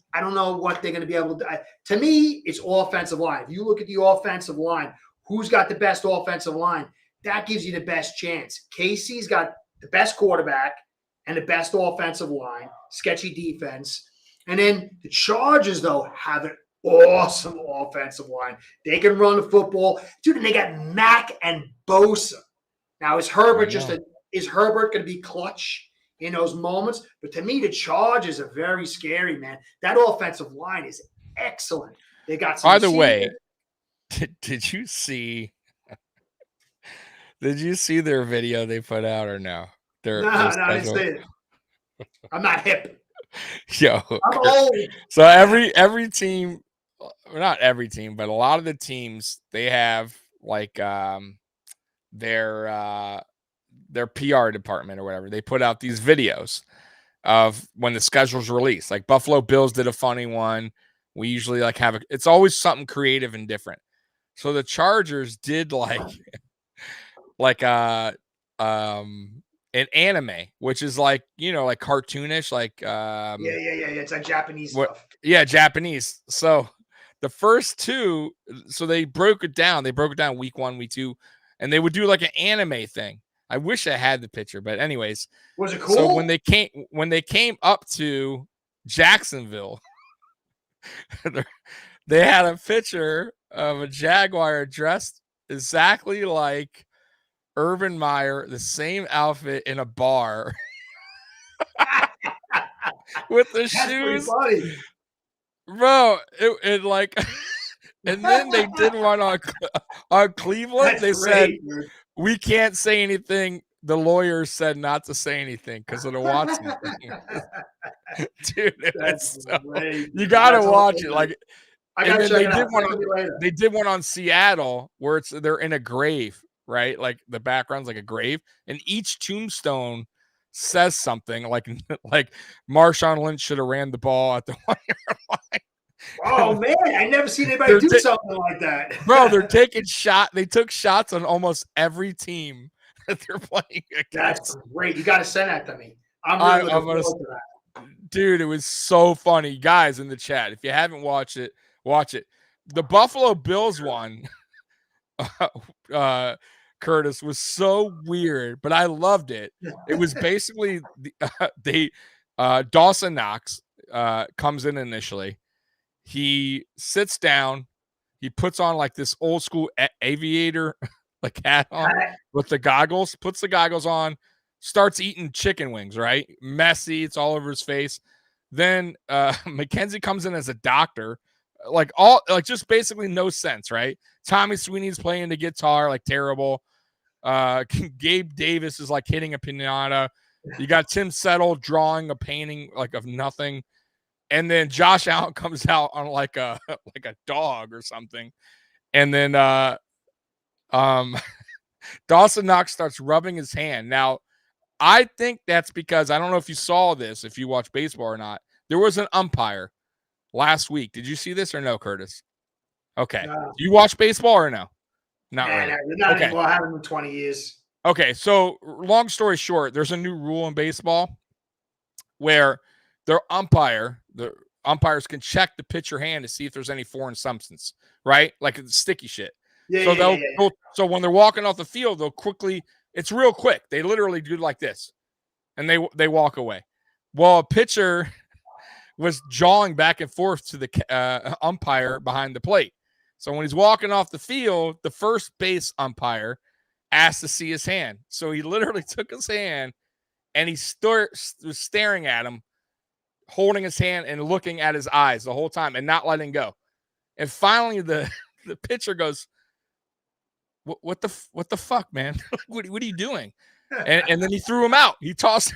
what they're going to be able to do. To me, it's offensive line. If you look at the offensive line, who's got the best offensive line? That gives you the best chance. KC's got the best quarterback and the best offensive line, sketchy defense. And then the Chargers, though, have an awesome offensive line. They can run the football. Dude, and they got Mack and Bosa. Now, is Herbert going to be clutch in those moments? But to me, the Chargers are very scary, man. That offensive line is excellent. They got some. By the way, did you see their video they put out or no? No, I didn't see it. I'm not hip. Yo, I'm old. So every team, not every team, but a lot of the teams, they have like their PR department or whatever. They put out these videos of when the schedule's released. Like Buffalo Bills did a funny one. We usually it's always something creative and different. So the Chargers did an anime, which is like cartoonish, like yeah. It's like Japanese stuff. Yeah, Japanese. So the first two, so they broke it down. They broke it down week 1, week 2, and they would do like an anime thing. I wish I had the picture, but anyways. Was it cool? So when they came up to Jacksonville, they had a picture of a Jaguar dressed exactly like Urban Meyer, the same outfit in a bar with the That's pretty shoes. funny. Bro, it like, and then they did one on Cleveland. That's They great, said, dude. we can't say anything. The lawyers said not to say anything because of the Watson thing. Dude, That's great. you gotta That's watch awesome. it. Like, I and gotta then check they it did out. one. Send it to me later. They did one on Seattle where they're in a grave, right? Like the background's like a grave, and each tombstone says something like Marshawn Lynch should have ran the ball at the 1-yard line. Oh man, I never seen anybody do something like that. Bro, they're taking They took shots on almost every team that they're playing against. That's great. You got to send that to me. I'm really looking forward to that. Dude, it was so funny. Guys in the chat, if you haven't watched it, watch it. The Buffalo Bills one, Curtis, was so weird, but I loved it. It was basically Dawson Knox comes in initially. He sits down. He puts on like this old school aviator like hat on with the goggles, puts the goggles on, starts eating chicken wings, right? Messy. It's all over his face. Then Mackenzie comes in as a doctor, just basically no sense, right? Tommy Sweeney's playing the guitar, like terrible. Gabe Davis is like hitting a pinata. You got Tim Settle drawing a painting like of nothing. And then Josh Allen comes out on like a dog or something. And then Dawson Knox starts rubbing his hand. Now, I think that's because I don't know if you saw this, if you watch baseball or not. There was an umpire last week. Did you see this or no, Curtis? Okay. No. You watch baseball or no? Not really. Not anymore. I haven't in 20 years. Okay. So long story short, there's a new rule in baseball where the umpires can check the pitcher hand to see if there's any foreign substance, right? Like sticky shit. Yeah, so when they're walking off the field, they'll quickly, it's real quick. They literally do like this and they walk away. Well, a pitcher was jawing back and forth to the umpire behind the plate. So when he's walking off the field, the first base umpire asked to see his hand. So he literally took his hand and he was staring at him, holding his hand and looking at his eyes the whole time and not letting go. And finally the pitcher goes, what the fuck, man? what are you doing? And then he threw him out. He tossed.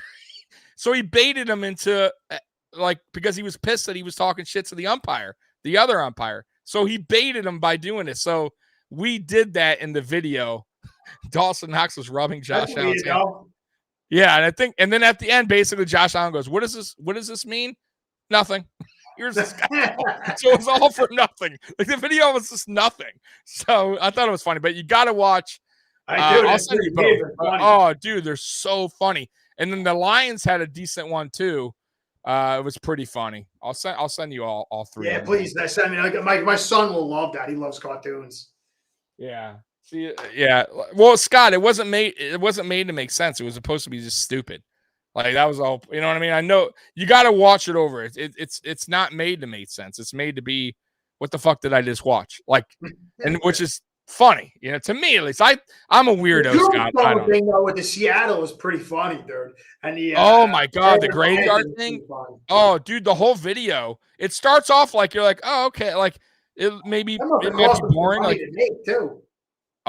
So he baited him into because he was pissed that he was talking shit to the other umpire. So he baited him by doing it. So we did that in the video. Dawson Knox was rubbing Josh Allen's hand. Yeah, and then at the end, basically, Josh Allen goes, "What does this mean? Nothing. Here's this guy." So it was all for nothing. Like the video was just nothing. So I thought it was funny, but you got to watch. I'll send you both. Oh, dude, they're so funny. And then the Lions had a decent one too. It was pretty funny. I'll send you all three. Yeah, please. Send me. My son will love that. He loves cartoons. Yeah. See, yeah. Well, Scott, it wasn't made to make sense. It was supposed to be just stupid. Like that was all. You know what I mean? I know you got to watch it over. It's not made to make sense. It's made to be, what the fuck did I just watch? Like, and which is funny, to me at least. I'm a weirdo, Scott. The thing though with the Seattle was pretty funny, dude. And the oh my god, the graveyard thing. Oh, dude, the whole video. It starts off like you're like, oh, okay, like it might be boring, like too.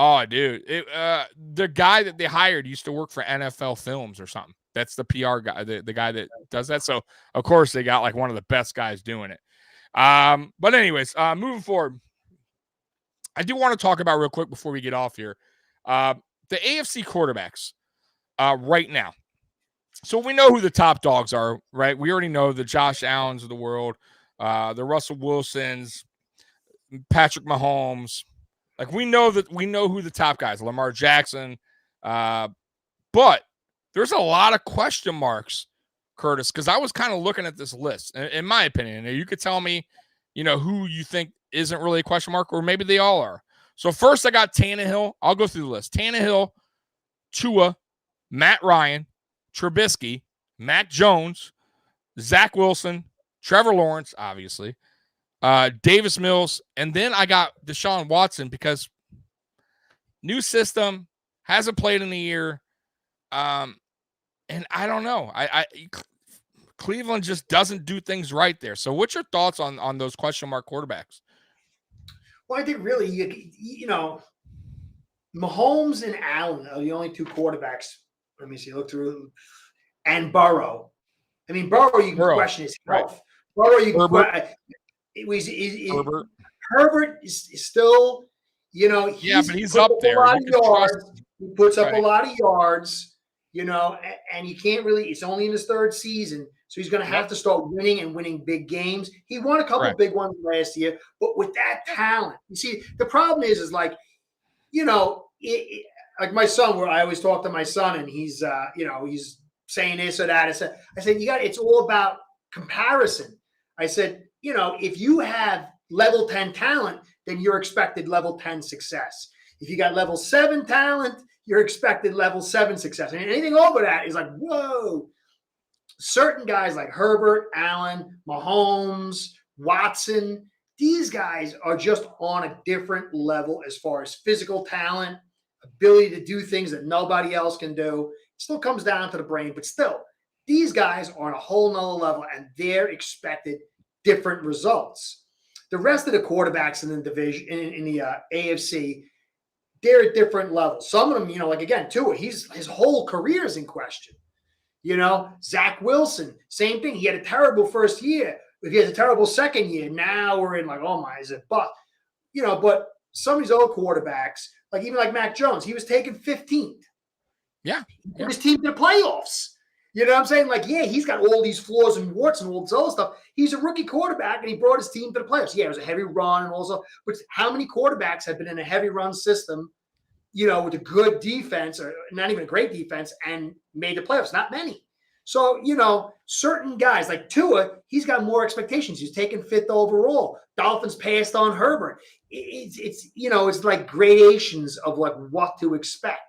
Oh, dude, the guy that they hired used to work for NFL Films or something. That's the PR guy, the guy that does that. So of course they got like one of the best guys doing it. But anyways, moving forward. I do want to talk about real quick before we get off here. The AFC quarterbacks right now. So we know who the top dogs are, right? We already know the Josh Allens of the world, the Russell Wilsons, Patrick Mahomes. Like we know who the top guys, Lamar Jackson. But there's a lot of question marks, Curtis, because I was kind of looking at this list. In my opinion, you could tell me, who you think isn't really a question mark, or maybe they all are. So first I got Tannehill. I'll go through the list. Tannehill, Tua, Matt Ryan, Trubisky, Mac Jones, Zach Wilson, Trevor Lawrence, obviously, Davis Mills, and then I got Deshaun Watson because new system, hasn't played in a year, and I don't know. Cleveland just doesn't do things right there. So what's your thoughts on those question mark quarterbacks? Well, I think really, Mahomes and Allen are the only two quarterbacks. Let me see, look through, and Burrow. I mean, Burrow, you can question his health. Right. Burrow, you can question. Herbert. Herbert is still, but he's up there. He puts up a lot of yards, and you can't really. It's only in his third season, so he's going to have to start winning and winning big games. He won a couple big ones last year, but with that talent, you see, the problem is like, like my son, where I always talk to my son, and he's, he's saying this or that. I said, it's all about comparison. I said, if you have level 10 talent, then you're expected level 10 success. If you got level 7 talent, you're expected level 7 success. And anything over that is like, whoa. Certain guys like Herbert, Allen, Mahomes, Watson, these guys are just on a different level as far as physical talent, ability to do things that nobody else can do. It still comes down to the brain, but still, these guys are on a whole nother level, and they're expected different results. The rest of the quarterbacks in the division, in the AFC, they're at different levels. Some of them, like again, Tua, his whole career is in question. Zach Wilson, same thing. He had a terrible first year. If he has a terrible second year, now we're in like, oh my, is it? But some of these other quarterbacks, like even like Mac Jones, he was taken 15th. Yeah. He put his team to the playoffs. You know what I'm saying? Like, yeah, he's got all these flaws and warts and all this other stuff. He's a rookie quarterback, and he brought his team to the playoffs. Yeah, it was a heavy run and also, but how many quarterbacks have been in a heavy run system, with a good defense, or not even a great defense, and made the playoffs? Not many. So, certain guys like Tua, he's got more expectations. He's taken 5th overall. Dolphins passed on Herbert. It's like gradations of like what to expect.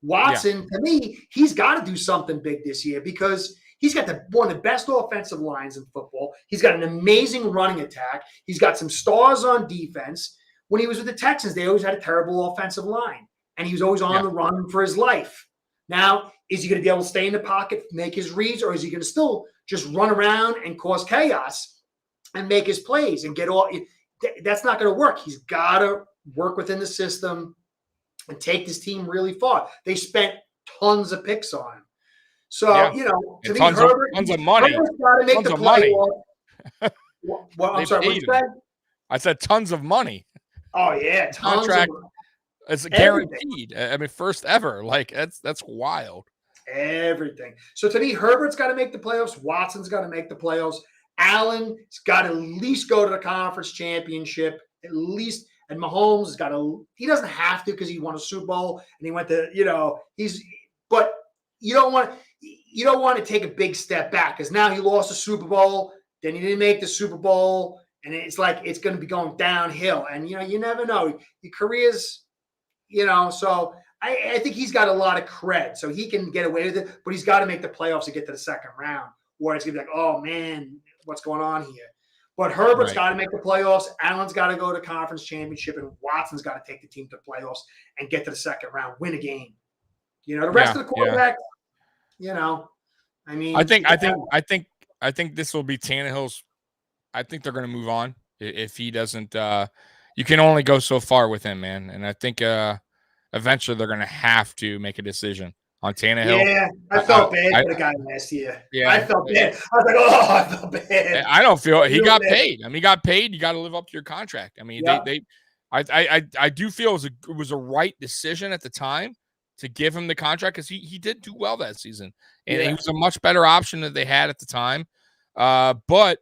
Watson, to me, he's got to do something big this year because he's got one of the best offensive lines in football. He's got an amazing running attack. He's got some stars on defense. When he was with the Texans, they always had a terrible offensive line, and he was always on the run for his life. Now, is he going to be able to stay in the pocket, make his reads, or is he going to still just run around and cause chaos and make his plays and get all? That's not going to work. He's got to work within the system and take this team really far. They spent tons of picks on him. So, to me, Herbert, tons of money. Herbert's got to make the playoff. Well, I'm sorry, what you said? I said tons of money. Oh, yeah, tons contract. of money. It's guaranteed. I mean, first ever. Like, that's wild. Everything. So to me, Herbert's got to make the playoffs. Watson's got to make the playoffs. Allen's got to at least go to the conference championship. At least, and Mahomes has got to. He doesn't have to because he won a Super Bowl and he went to. But you don't want to take a big step back because now he lost a Super Bowl. Then he didn't make the Super Bowl, and it's like it's going to be going downhill. And you never know. Your career's. So I think he's got a lot of cred, so he can get away with it, but he's got to make the playoffs to get to the second round, or it's going to be like, oh, man, what's going on here? But Herbert's got to make the playoffs. Allen's got to go to conference championship, and Watson's got to take the team to the playoffs and get to the second round, win a game. The rest of the quarterbacks, I mean. I think this will be Tannehill's. I think they're going to move on if he doesn't you can only go so far with him, man. And I think eventually they're going to have to make a decision on Tannehill. Yeah, I felt bad for the guy last year. Yeah, I felt bad. I was like, oh, I felt bad. I don't feel he got paid. I mean, he got paid. You got to live up to your contract. I mean, I do feel it was a right decision at the time to give him the contract because he did do well that season, and he was a much better option that they had at the time. But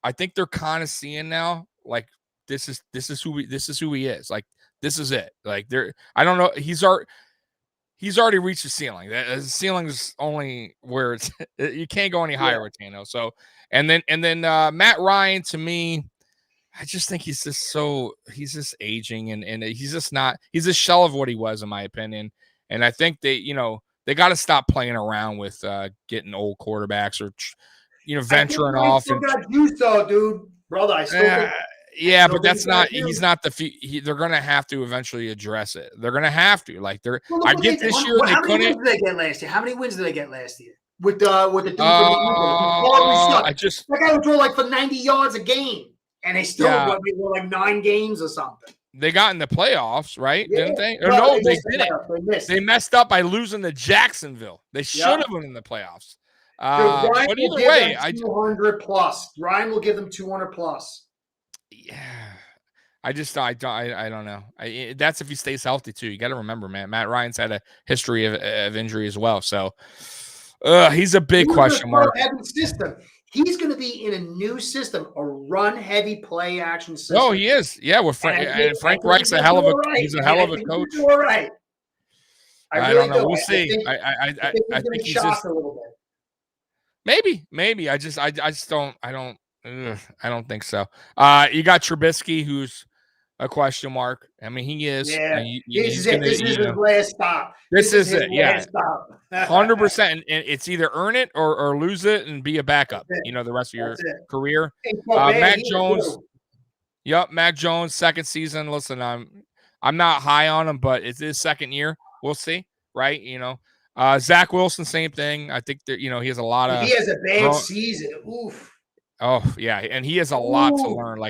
I think they're kind of seeing now, like, this is who he is. Like, this is it. Like, I don't know. He's already reached the ceiling. The ceiling is only where it's. You can't go any higher with Tano. So, and then Matt Ryan, to me, I just think he's just aging and he's just not, he's a shell of what he was, in my opinion. And I think they got to stop playing around with getting old quarterbacks or, venturing off. Still got juice though, dude. Brother, I still think. Yeah, but that's not. He's not the. They're gonna have to eventually address it. They're gonna have to. Like they're. I get this year they couldn't. How many wins did they get last year? How many wins did they get last year with the dude from the Eagles? That guy would throw like for 90 yards a game, and they still were like 9 games or something. They got in the playoffs, right? Yeah. Didn't they? No, they didn't. They messed up by losing to Jacksonville. They should have been in the playoffs. But either way, 200 plus. Ryan will give them 200 plus. Yeah, I don't know. That's if he stays healthy too. You got to remember, man. Matt Ryan's had a history of injury as well, so he's a big question mark. System. He's going to be in a new system, a run-heavy play-action system. Oh, he is. Yeah, with Frank Reich's a hell of a he's a hell of a coach. All right. I don't know. We'll see. I think he's just a little bit. Maybe. I just don't. I don't think so. You got Trubisky, who's a question mark. I mean, he is. Yeah, this is his last stop. This is it. Yeah, 100%. And it's either earn it or lose it and be a backup. The rest of your career. Mac Jones. Yep, Mac Jones, second season. Listen, I'm not high on him, but it's his second year. We'll see, right? Zach Wilson, same thing. I think that he has a lot of. He has a bad season. Oof. Oh, yeah, and he has a lot to learn.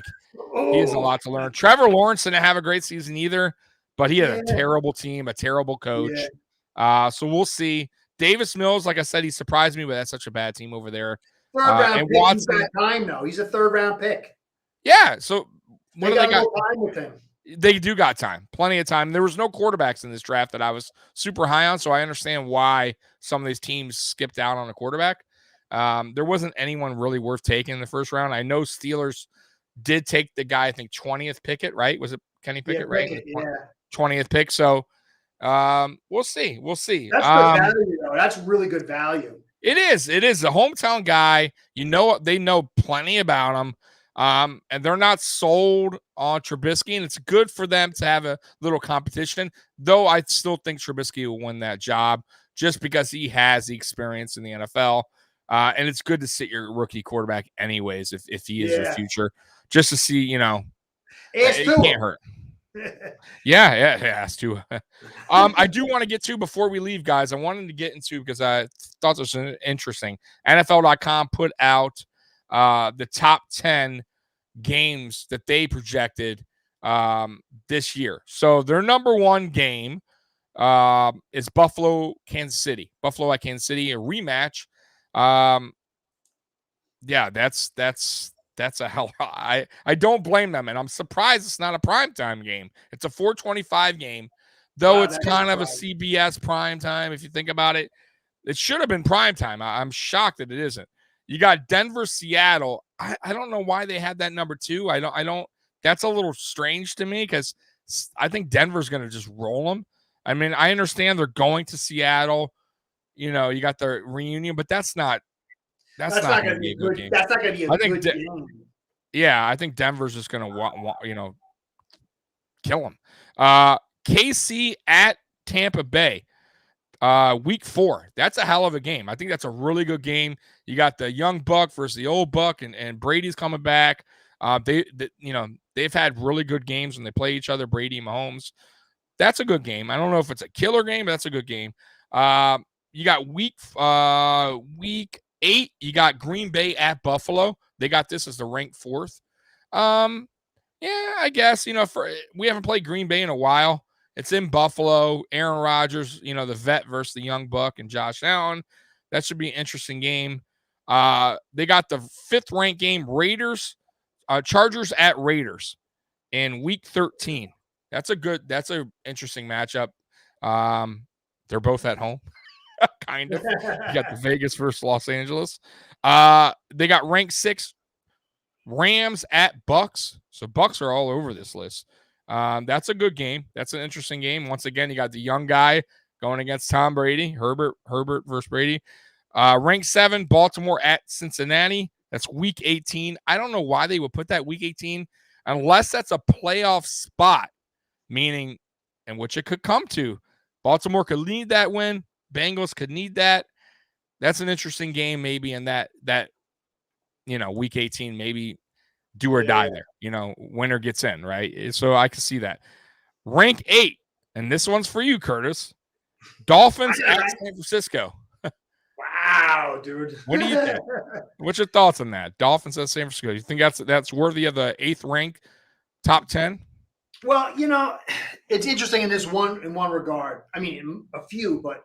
He has a lot to learn. Trevor Lawrence didn't have a great season either, but he had a terrible team, a terrible coach. Yeah. So we'll see. Davis Mills, like I said, he surprised me, but that's such a bad team over there. Third-round pick. Watson, he's got time, though. He's a third-round pick. Yeah, so what do they got? Time with him. They do got time, plenty of time. There was no quarterbacks in this draft that I was super high on, so I understand why some of these teams skipped out on a quarterback. There wasn't anyone really worth taking in the first round. I know Steelers did take the guy, I think 20th Pickett, right? Was it Kenny Pickett, right? Pickett, yeah. 20th pick. So we'll see. That's good value, though. That's really good value. It is. The hometown guy. They know plenty about him. And they're not sold on Trubisky, and it's good for them to have a little competition. Though I still think Trubisky will win that job just because he has the experience in the NFL. And it's good to sit your rookie quarterback anyways, if he is your future, just to see, it can't hurt. Yeah, it has to. I do want to get to, before we leave, guys, I wanted to get into, because I thought this was interesting. NFL.com put out the top 10 games that they projected this year. So their number one game is Buffalo, Kansas City. Buffalo at Kansas City, a rematch. Yeah, that's a hell. I don't blame them, and I'm surprised it's not a primetime game. It's a 4:25 game, though. It's kind of a CBS primetime if you think about it. It should have been primetime. I'm shocked that it isn't. You got Denver, Seattle. I don't know why they had that number 2. I don't. That's a little strange to me, because I think Denver's going to just roll them. I mean, I understand they're going to Seattle. You got the reunion, but that's not going to be a good game. That's not going to be a good game. Yeah, I think Denver's just going to kill them. KC at Tampa Bay, week 4. That's a hell of a game. I think that's a really good game. You got the young buck versus the old buck, and Brady's coming back. They've had really good games when they play each other. Brady and Mahomes. That's a good game. I don't know if it's a killer game, but that's a good game. You got week 8. You got Green Bay at Buffalo. They got this as the ranked 4th. Yeah, I guess, we haven't played Green Bay in a while. It's in Buffalo. Aaron Rodgers, the vet versus the young buck, and Josh Allen. That should be an interesting game. They got the 5th ranked game, Chargers at Raiders in week 13. That's an interesting matchup. They're both at home. Kind of. You got the Vegas versus Los Angeles. They got ranked 6 Rams at Bucks. So Bucks are all over this list. That's a good game. That's an interesting game. Once again, you got the young guy going against Tom Brady, Herbert versus Brady. Ranked 7 Baltimore at Cincinnati. That's week 18. I don't know why they would put that week 18. unless that's a playoff spot, meaning, and which it could come to. Baltimore could need that win. Bengals could need that. That's an interesting game, maybe in that week 18, maybe do or die there. Winner gets in, right? So I can see that. Rank 8, and this one's for you, Curtis. Dolphins at San Francisco. Wow, dude. What do you think? What's your thoughts on that? Dolphins at San Francisco. You think that's worthy of the 8th rank, top 10? Well, it's interesting in one regard. I mean, a few, but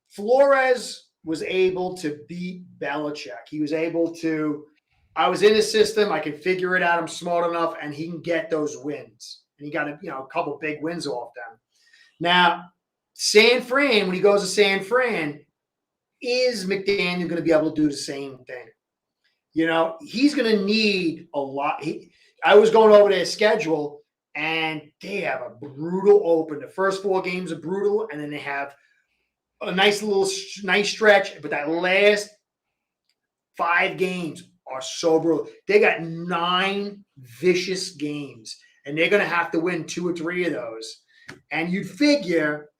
Flores was able to beat Belichick. He was able to. I was in his system. I can figure it out. I'm smart enough, and he can get those wins. And he got a couple big wins off them. Now, San Fran, when he goes to San Fran, is McDaniel going to be able to do the same thing? He's going to need a lot. I was going over their schedule, and they have a brutal open. The first 4 games are brutal, and then they have a nice stretch. But that last 5 games are so brutal. They got 9 vicious games, and they're going to have to win 2 or 3 of those. And you'd figure,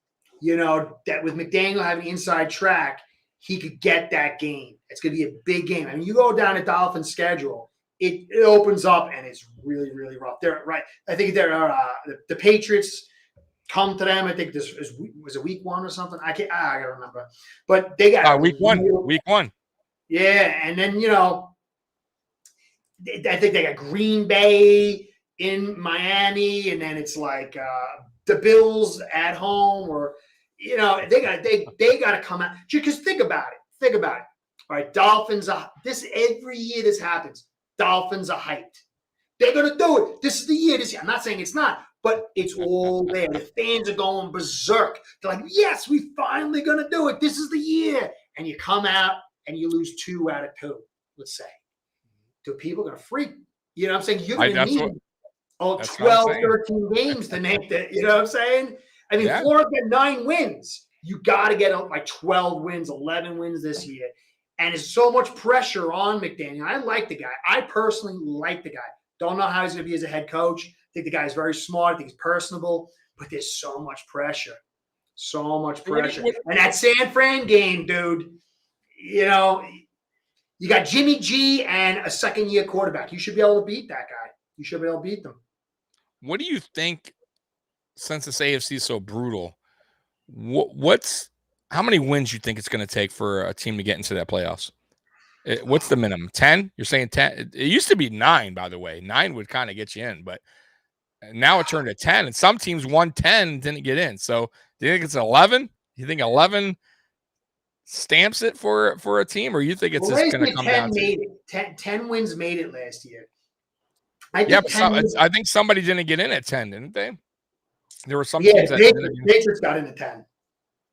that with McDaniel having inside track, he could get that game. It's going to be a big game. I mean, you go down a Dolphins schedule, it opens up, and it's really, really rough. They're right. I think the Patriots come to them. I think this was a week 1 or something. I gotta remember, but they got week 1. Week 1. Yeah, and then I think they got Green Bay in Miami, and then it's like the Bills at home, or they got to come out. Because think about it. All right, Dolphins are every year this happens. Dolphins are hyped. They're gonna do it. This is the year. I'm not saying it's not, but it's all there. The fans are going berserk. They're like, yes, we finally gonna do it. This is the year. And you come out and you lose 2 out of 2, let's say. Do people gonna freak? You know what I'm saying? You're gonna need 12, 13 games to make that. You know what I'm saying? I mean, Florida got 9 wins. You got to get like 12 wins, 11 wins this year. And there's so much pressure on McDaniel. I like the guy. I personally like the guy. Don't know how he's going to be as a head coach. I think the guy's very smart. I think he's personable. But there's so much pressure. So much pressure. And that San Fran game, dude, you got Jimmy G and a second-year quarterback. You should be able to beat that guy. You should be able to beat them. What do you think, since this AFC is so brutal, how many wins you think it's going to take for a team to get into that playoffs? What's the minimum? 10? You're saying 10? It used to be 9, by the way. 9 would kind of get you in, but now it turned to 10, and some teams won 10 and didn't get in. So do you think it's 11? You think 11 stamps it for a team, or you think it's just going to come down to 10 wins made it last year? I think somebody didn't get in at 10, didn't they? There were some teams that Patriots got in at 10.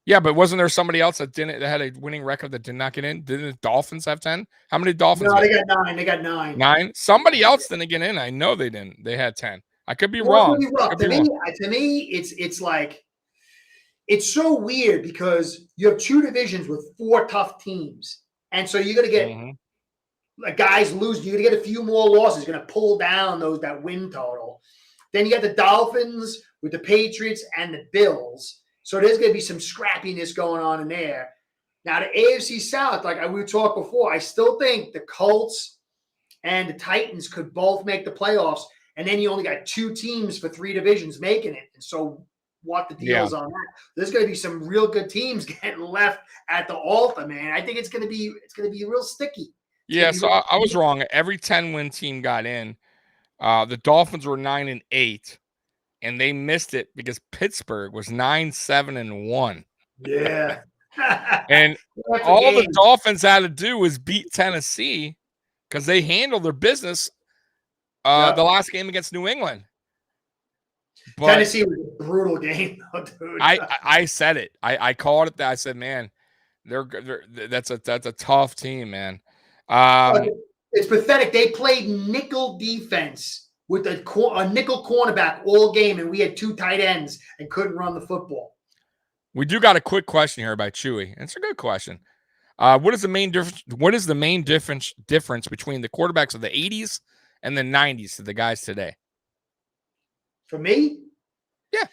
Yeah, but wasn't there somebody else that had a winning record that did not get in? Didn't the Dolphins have 10? How many Dolphins? No, they got 9. They got 9. 9? Somebody else didn't get in. I know they didn't. They had 10. I could be wrong. To me, it's like, it's so weird because you have 2 divisions with 4 tough teams. And so you're going to get guys lose. You're going to get a few more losses. You're going to pull down that win total. Then you got the Dolphins with the Patriots and the Bills. So there's going to be some scrappiness going on in there. Now, the AFC South, like we talked before, I still think the Colts and the Titans could both make the playoffs. And then you only got 2 teams for 3 divisions making it. And so what the deal is on that? There's going to be some real good teams getting left at the altar, man. I think it's going to be real sticky. Yeah, so I was wrong. Every 10-win team got in. The Dolphins were 9-8. And they missed it because Pittsburgh was 9-7-1. Yeah. And all the Dolphins had to do was beat Tennessee because they handled their business the last game against New England. But Tennessee was a brutal game, though, dude. I said it. I called it that. I said, man, that's a tough team, man. It's pathetic. They played nickel defense with a nickel cornerback all game, and we had 2 tight ends and couldn't run the football. We do got a quick question here by Chewy. It's a good question. What is the main difference? What is the main difference between the quarterbacks of the 80s and the 90s to the guys today? For me? Yeah.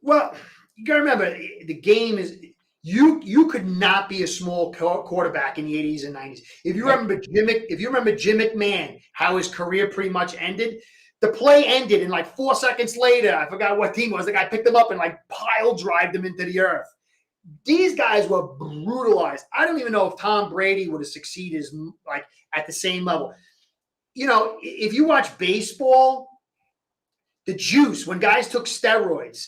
Well, you got to remember, the game is you could not be a small quarterback in the 80s and 90s. If you remember Jim McMahon, how his career pretty much ended, the play ended and like 4 seconds later, I forgot what team it was, the guy picked him up and like pile drived him into the earth. These guys were brutalized. I don't even know if Tom Brady would have succeeded like at the same level. You know, if you watch baseball, the juice, when guys took steroids,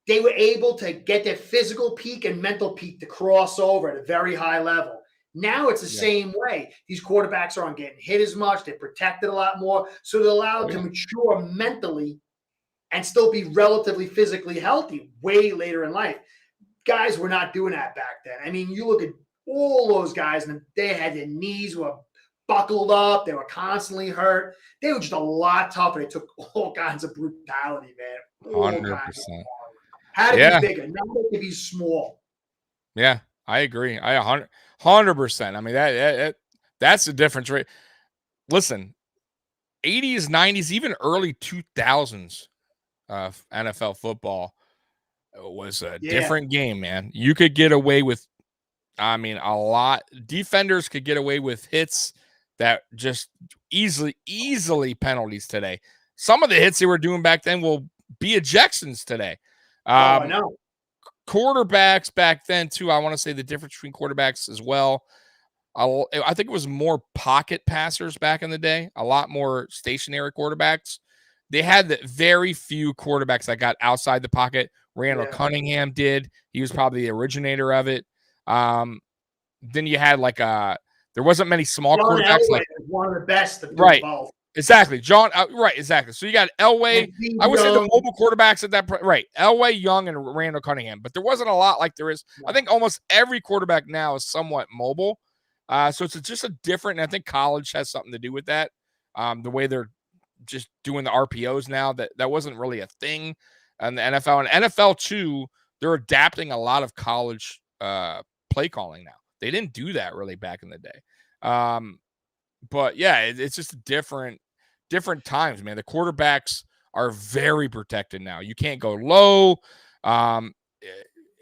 they were able to get their physical peak and mental peak to cross over at a very high level. Now it's the same way. These quarterbacks aren't getting hit as much. They're protected a lot more. So they're allowed to mature mentally and still be relatively physically healthy way later in life. Guys were not doing that back then. I mean, you look at all those guys, and they had their knees were buckled up. They were constantly hurt. They were just a lot tougher. They took all kinds of brutality, man. 100%. Had to be bigger. Now they can be small. Yeah, I agree. I 100%. I mean, that's the difference, right? Listen, 80s, 90s, even early 2000s NFL football was a different game, man. You could get away with, I mean, a lot. Defenders could get away with hits that just easily penalties today. Some of the hits they were doing back then will be ejections today. I know. Quarterbacks back then, too, I want to say the difference between quarterbacks as well. I think it was more pocket passers back in the day, a lot more stationary quarterbacks. They had very few quarterbacks that got outside the pocket. Randall Cunningham did. He was probably the originator of it. Then you had there wasn't many small quarterbacks. Elway was one of the best. Right. Exactly. Right. Exactly. So you got Elway. I would say the mobile quarterbacks at that point. Right. Elway, Young, and Randall Cunningham. But there wasn't a lot like there is. I think almost every quarterback now is somewhat mobile. So it's just a different, and I think college has something to do with that. The way they're just doing the RPOs now, that wasn't really a thing in the NFL. And NFL too, they're adapting a lot of college play calling now. They didn't do that really back in the day. But yeah, it's just different times, man. The quarterbacks are very protected now. You can't go low.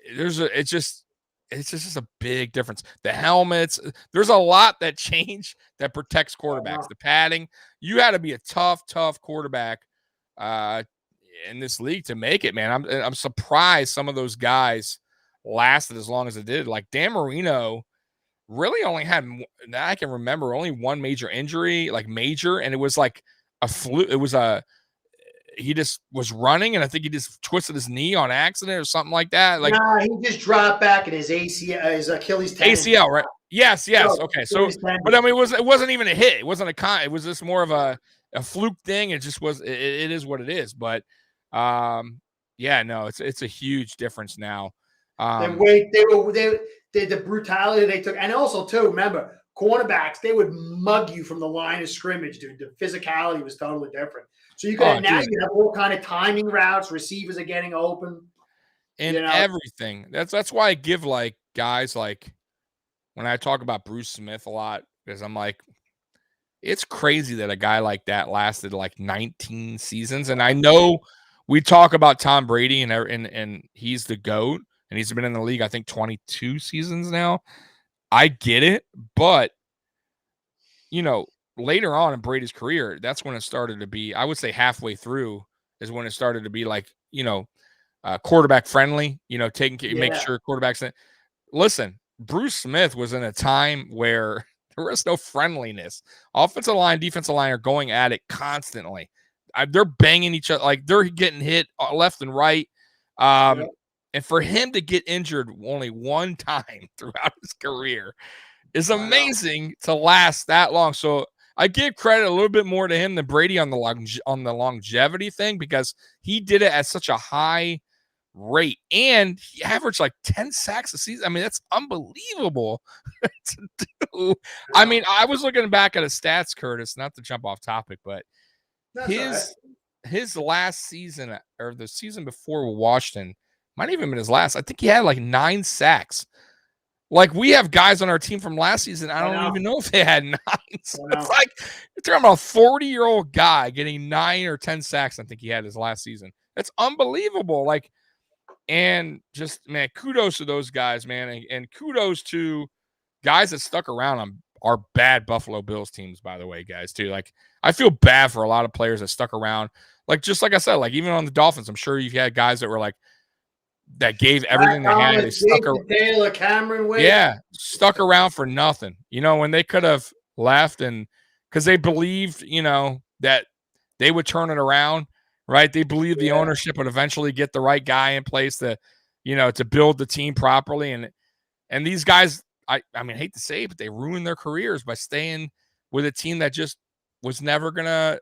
It's just a big difference. The helmets, there's a lot that change that protects quarterbacks. The padding, you had to be a tough quarterback in this league to make it, man. I'm surprised some of those guys lasted as long as it did. Like Dan Marino really only had, I can remember, only one major injury, and it was like a fluke. It was he just was running, and I think he just twisted his knee on accident or something like that. He just dropped back at his ACL, his Achilles tendon. ACL, right? Yes. Okay, so, but I mean, it wasn't even a hit. It wasn't it was just more of a fluke thing. It just was. It is what it is. But it's a huge difference now. The brutality they took, and also too, remember, cornerbacks, they would mug you from the line of scrimmage, dude. The physicality was totally different. So you could you have all kind of timing routes, receivers are getting open. And everything. That's why I give guys when I talk about Bruce Smith a lot, because I'm like, it's crazy that a guy like that lasted 19 seasons. And I know we talk about Tom Brady and he's the GOAT. And he's been in the league, I think, 22 seasons now. I get it. But, later on in Brady's career, that's when it started to be, I would say halfway through is when it started to be quarterback friendly, taking care, make sure quarterbacks. Listen, Bruce Smith was in a time where there was no friendliness. Offensive line, defensive line are going at it constantly. They're banging each other. They're getting hit left and right. And for him to get injured only one time throughout his career is amazing to last that long. So I give credit a little bit more to him than Brady on the longevity thing, because he did it at such a high rate, and he averaged 10 sacks a season. I mean, that's unbelievable to do. I mean, I was looking back at his stats, Curtis, not to jump off topic, but his last season, or the season before Washington, might even been his last. I think he had 9 sacks. We have guys on our team from last season. I don't even know if they had 9. So it's you're talking about a 40-year-old guy getting 9 or 10 sacks. I think he had his last season. That's unbelievable. Like, and just, man, kudos to those guys, man. And kudos to guys that stuck around on our bad Buffalo Bills teams, by the way, guys, too. Like, I feel bad for a lot of players that stuck around. Like, just like I said, like, even on the Dolphins, I'm sure you've had guys that were like, that gave everything they had. They stuck around. Taylor, Cameron Wade. Yeah, stuck around for nothing. You know, when they could have left, and because they believed, you know, that they would turn it around, right? They believed the ownership would eventually get the right guy in place to, you know, to build the team properly. And these guys, I mean, I hate to say it, but they ruined their careers by staying with a team that just was never gonna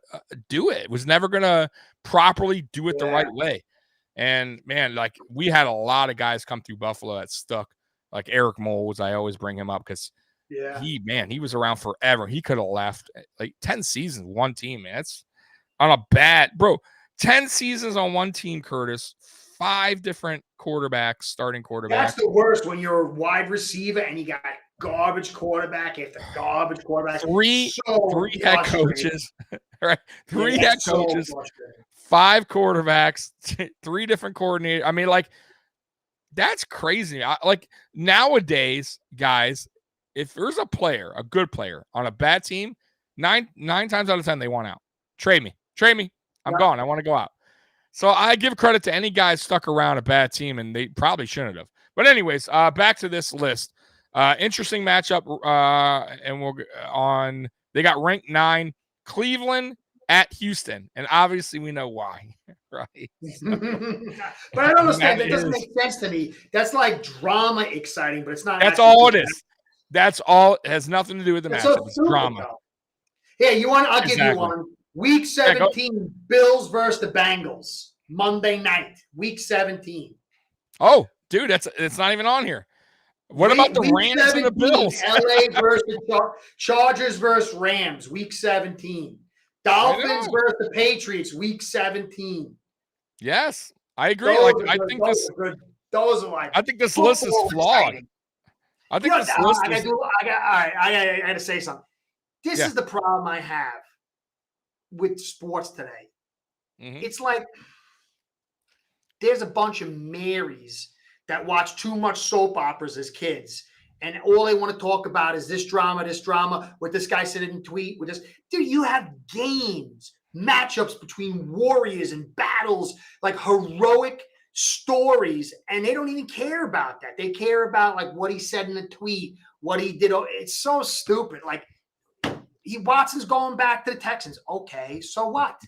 do it. Was never gonna properly do it the right way. And man, like, we had a lot of guys come through Buffalo that stuck. Like Eric Moles, I always bring him up because he was around forever. He could have left. Like 10 seasons, one team, man. That's on a bad, bro. 10 seasons on one team, Curtis. 5 different quarterbacks, starting quarterbacks. That's the worst when you're a wide receiver and you got garbage quarterback after garbage quarterback. Three head coaches, right? 3 head coaches, 5 quarterbacks, 3 different coordinators. I mean, like, that's crazy. Like, nowadays, guys, if there's a player, a good player on a bad team, nine times out of 10 they want out. Trade me. I'm gone. I want to go out. So I give credit to any guys stuck around a bad team, and they probably shouldn't have. But anyways, back to this list. Interesting matchup. And we'll on. They got ranked 9, Cleveland at Houston, and obviously we know why, right? But I don't understand. That doesn't make sense to me. That's like drama exciting, but it's not. That's all it is. That's all. It has nothing to do with the matchup. It's drama. Yeah, you want? I'll give you one. Week 17, Bills versus the Bengals. Monday night, week 17. Oh, dude, it's not even on here. What about the Rams 17, and the Bills? LA versus Chargers versus Rams, week 17. Dolphins versus the Patriots, week 17. Yes, I agree. I think this list is flawed. I think this list is. I got to say something. This is the problem I have with sports today. Mm-hmm. It's like there's a bunch of Marys that watch too much soap operas as kids, and all they want to talk about is this drama, what this guy said in a tweet, with this. Dude, you have games, matchups between warriors and battles, like heroic stories, and they don't even care about that. They care about like what he said in a tweet, what he did. It's so stupid. Like, Watson's going back to the Texans. Okay, so what?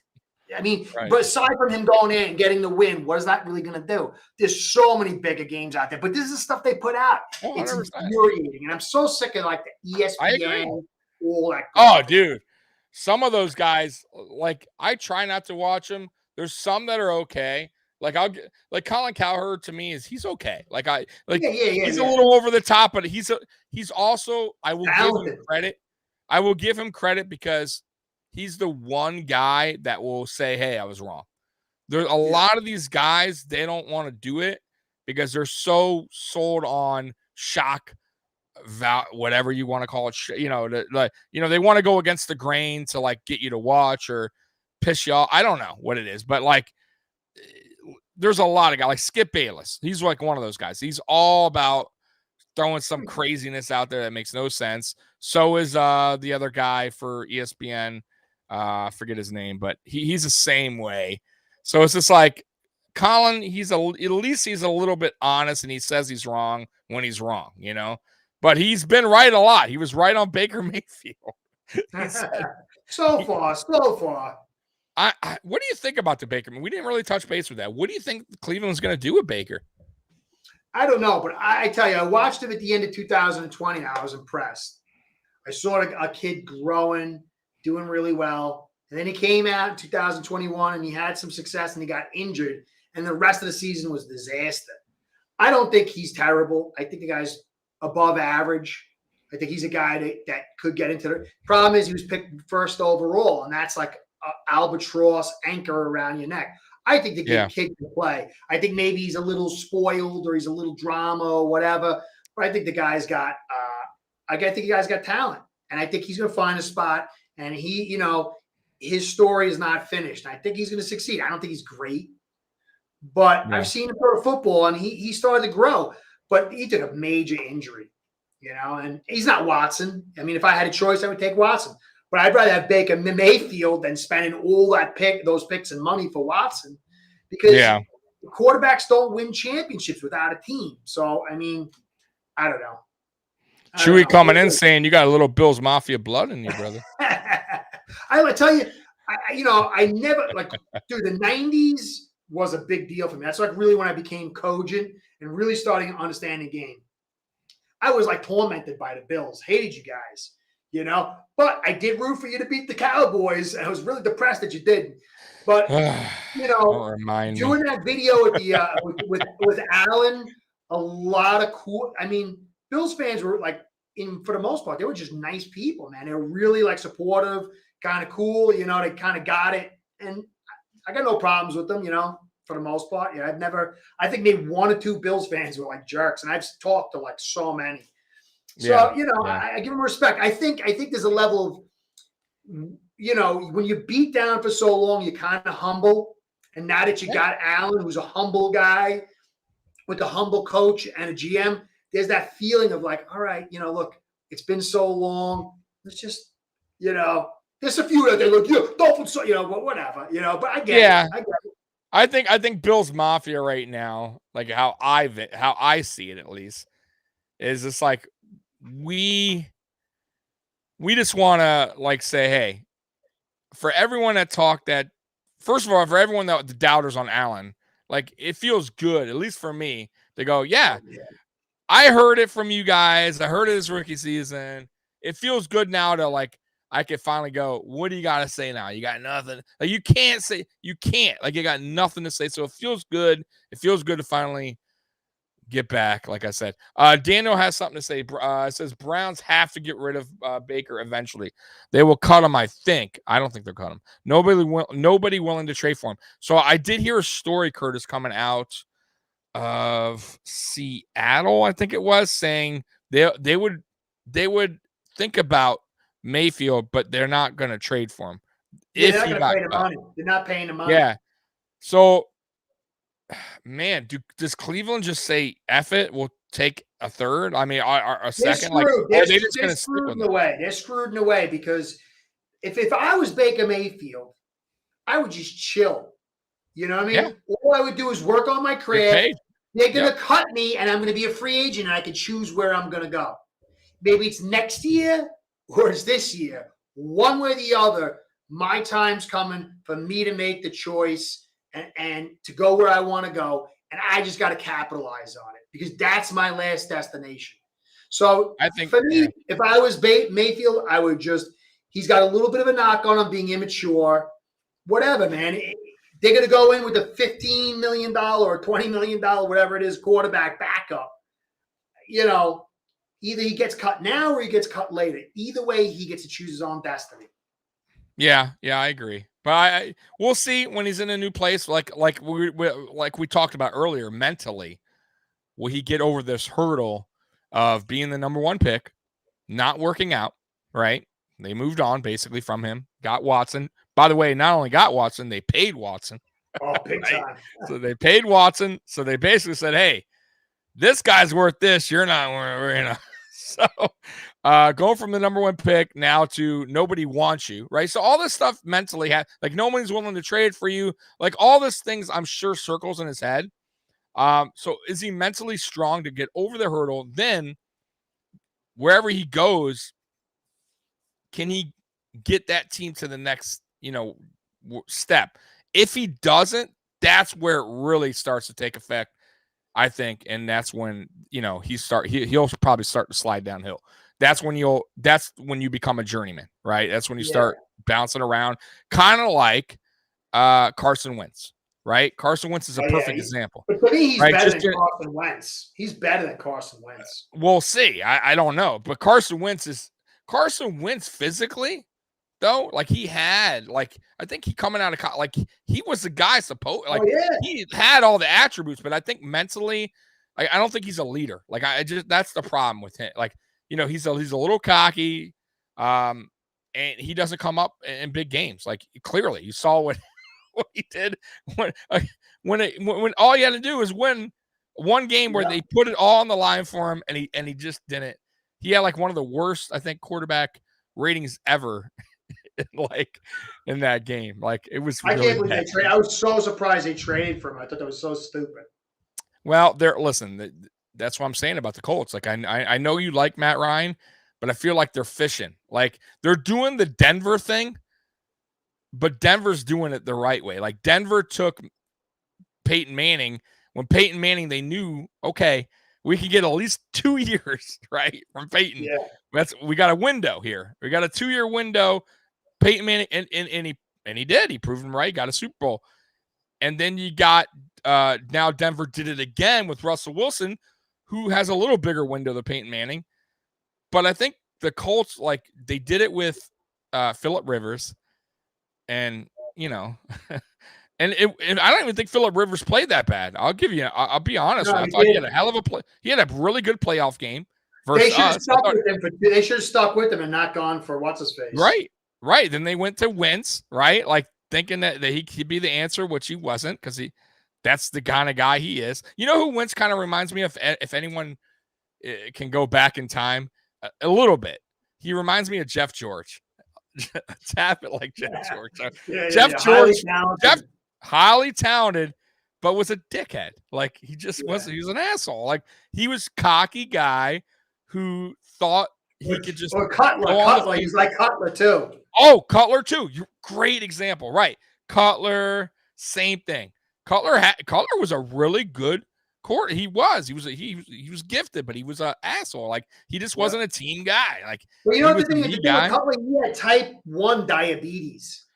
I mean, but aside from him going in and getting the win, what is that really going to do? There's so many bigger games out there, but this is the stuff they put out. 100%. It's infuriating, and I'm so sick of like the ESPN, all that. Oh, dude, some of those guys, like, I try not to watch them. There's some that are okay. Like Colin Cowherd, to me, he's okay. He's a little over the top, but he's also, I will give him credit. I will give him credit because he's the one guy that will say, hey, I was wrong. There's a lot of these guys, they don't want to do it because they're so sold on shock, whatever you want to call it. They want to go against the grain to like get you to watch or piss you off. I don't know what it is, but like there's a lot of guys like Skip Bayless. He's like one of those guys. He's all about throwing some craziness out there that makes no sense. So is the other guy for ESPN. I forget his name, but he's the same way. So it's just like Colin, at least he's a little bit honest and he says he's wrong when he's wrong, you know? But he's been right a lot. He was right on Baker Mayfield. So far. What do you think about the Baker? We didn't really touch base with that. What do you think Cleveland's going to do with Baker? I don't know, but I tell you, I watched him at the end of 2020 and I was impressed. I saw a kid growing, doing really well. And then he came out in 2021 and he had some success and he got injured. And the rest of the season was disaster. I don't think he's terrible. I think the guy's above average. I think he's a guy that could get into the problem is he was picked first overall, and that's like an albatross anchor around your neck. I think the kid can play. I think maybe he's a little spoiled or he's a little drama or whatever. But I think the guy's got talent. And I think he's going to find a spot. And his story is not finished. I think he's going to succeed. I don't think he's great. But I've seen him throw football, and he started to grow. But he took a major injury, and he's not Watson. I mean, if I had a choice, I would take Watson. But I'd rather have Baker Mayfield than spending all those picks and money for Watson, because quarterbacks don't win championships without a team. So, I mean, I don't know. Chewy coming in saying you got a little Bills Mafia blood in you, brother. I tell you, I never dude, the 90s was a big deal for me. That's really when I became cogent and really starting to understand the game. I was tormented by the Bills, hated you guys, but I did root for you to beat the Cowboys. And I was really depressed that you didn't. But doing that video with the with Allen, a lot of cool. I mean, Bills fans were for the most part, they were just nice people, man. They were really supportive, kind of cool. They kind of got it, and I got no problems with them, for the most part. Yeah, I think maybe one or two Bills fans were jerks, and I've talked to so many. So, I give them respect. I think there's a level of, when you beat down for so long, you're kind of humble. And now that you got Allen, who's a humble guy with a humble coach and a GM, there's that feeling of all right, look, it's been so long. Let's just, there's a few that they look, Dolphins, whatever, but I get it. I get it. I think Bills Mafia right now, how I see it at least, is it's we just want to say, hey, for everyone that talked that, first of all, for everyone that the doubters on Allen, it feels good, at least for me, to go, I heard it from you guys. I heard it this rookie season. It feels good now to I could finally go, what do you got to say now? You got nothing. You can't. You got nothing to say. So it feels good. It feels good to finally get back. Like I said, Daniel has something to say. It says Browns have to get rid of Baker eventually. They will cut him, I think. I don't think they'll cut him. Nobody willing to trade for him. So I did hear a story, Curtis, coming out of Seattle, I think it was, saying they would think about Mayfield, but they're not going to trade for him. Yeah, they're not going to pay the money. They're not paying the money. Yeah. So, man, does Cleveland just say F it? We'll take a third. I mean, a second. They're just going to screwed in the way. They're screwed in the way because if I was Baker Mayfield, I would just chill. You know what I mean? Yeah. All I would do is work on my craft. They're going to cut me, and I'm going to be a free agent, and I can choose where I'm going to go. Maybe it's next year or it's this year. One way or the other, my time's coming for me to make the choice and to go where I want to go, and I just got to capitalize on it because that's my last destination. So I think for me, if I was Mayfield, I would he's got a little bit of a knock on him being immature. Whatever, man. They're going to go in with a $15 million or $20 million, whatever it is, quarterback backup. Either he gets cut now or he gets cut later. Either way, he gets to choose his own destiny. Yeah, I agree. But we'll see when he's in a new place. Like we talked about earlier, mentally, will he get over this hurdle of being the number one pick, not working out, right? They moved on basically from him, got Watson. By the way, not only got Watson, they paid Watson. Oh, big time. So they paid Watson. So they basically said, hey, this guy's worth this. You're not worth, So going from the number one pick now to nobody wants you, right? So all this stuff mentally, nobody's willing to trade for you. All these things, I'm sure, circles in his head. So is he mentally strong to get over the hurdle? Then wherever he goes, can he get that team to the next, step? If he doesn't, that's where it really starts to take effect, I think, and that's when he'll probably start to slide downhill. That's when you become a journeyman, right? That's when you start bouncing around, kind of like Carson Wentz, right? Carson Wentz is a perfect example. But for me, he's better than Carson Wentz. He's better than Carson Wentz. We'll see. I don't know, but Carson Wentz physically, though, he had, I think he coming out of he was the guy he had all the attributes, but I think mentally, I don't think he's a leader. That's the problem with him. He's a little cocky, and he doesn't come up in big games. Clearly, you saw what what he did when all he had to do was win one game where they put it all on the line for him, and he just didn't. He had like one of the worst, I think, quarterback ratings ever, in that game. Like it was. I Really can't believe bad. they traded. I was so surprised they traded for him. I thought that was so stupid. Well, that's what I'm saying about the Colts. Like I know you like Matt Ryan, but I feel like they're fishing. Like they're doing the Denver thing, but Denver's doing it the right way. Like Denver took Peyton Manning. When Peyton Manning, they knew, okay, we can get at least 2 years, right, from Peyton. Yeah. We got a window here. We got a 2-year window. Peyton Manning, and he did. He proved him right. Got a Super Bowl. And then you got now Denver did it again with Russell Wilson, who has a little bigger window than Peyton Manning. But I think the Colts, like, they did it with Phillip Rivers. And, and I don't even think Phillip Rivers played that bad. I'll be honest. I thought he had a hell of a play. He had a really good playoff game versus us. They should have stuck with him and not gone for what's-his-face. Right. Then they went to Wentz, right? Like, thinking that he could be the answer, which he wasn't, because that's the kind of guy he is. You know who Wentz kind of reminds me of, if anyone can go back in time a little bit? He reminds me of Jeff George. Tap it like Jeff George. Jeff George, highly talented, but was a dickhead. Like he just wasn't. He was an asshole. Like he was cocky guy who thought he could just. Or Cutler. He's like Cutler too. Oh, Cutler too. Great example, right? Cutler, same thing. Cutler was a really good court. He was gifted, but he was an asshole. Like he just wasn't a team guy. Like, well, you know the thing with Cutler, he had type 1 diabetes.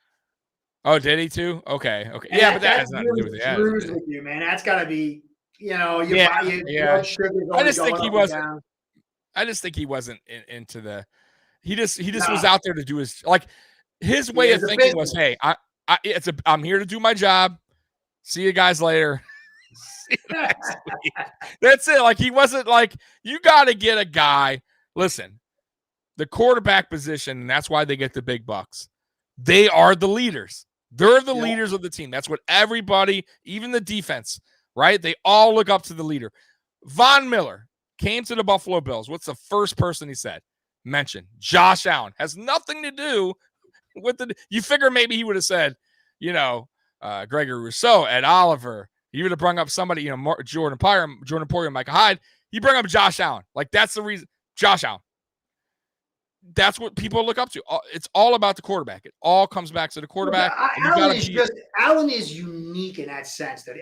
Oh, did he too? Okay. Yeah, but that has nothing to do with it. With you, man. That's got to be, your blood sugar's I just think he wasn't. Down. I just think he wasn't into the. He just was out there to do his way of thinking was, hey, I'm here to do my job. See you guys later. See you next week. That's it. Like he wasn't like, you got to get a guy. Listen, the quarterback position, and that's why they get the big bucks. They are the leaders. They're the leaders of the team. That's what everybody, even the defense, right? They all look up to the leader. Von Miller came to the Buffalo Bills. What's the first person he said? Mentioned Josh Allen. Has nothing to do with you figure maybe he would have said, Gregory Rousseau, Ed Oliver. He would have brought up somebody, Jordan Poyer, Micah Hyde. He brought up Josh Allen. Like that's the reason. Josh Allen. That's what people look up to. It's all about the quarterback. It all comes back to the quarterback. Allen is unique in that sense. By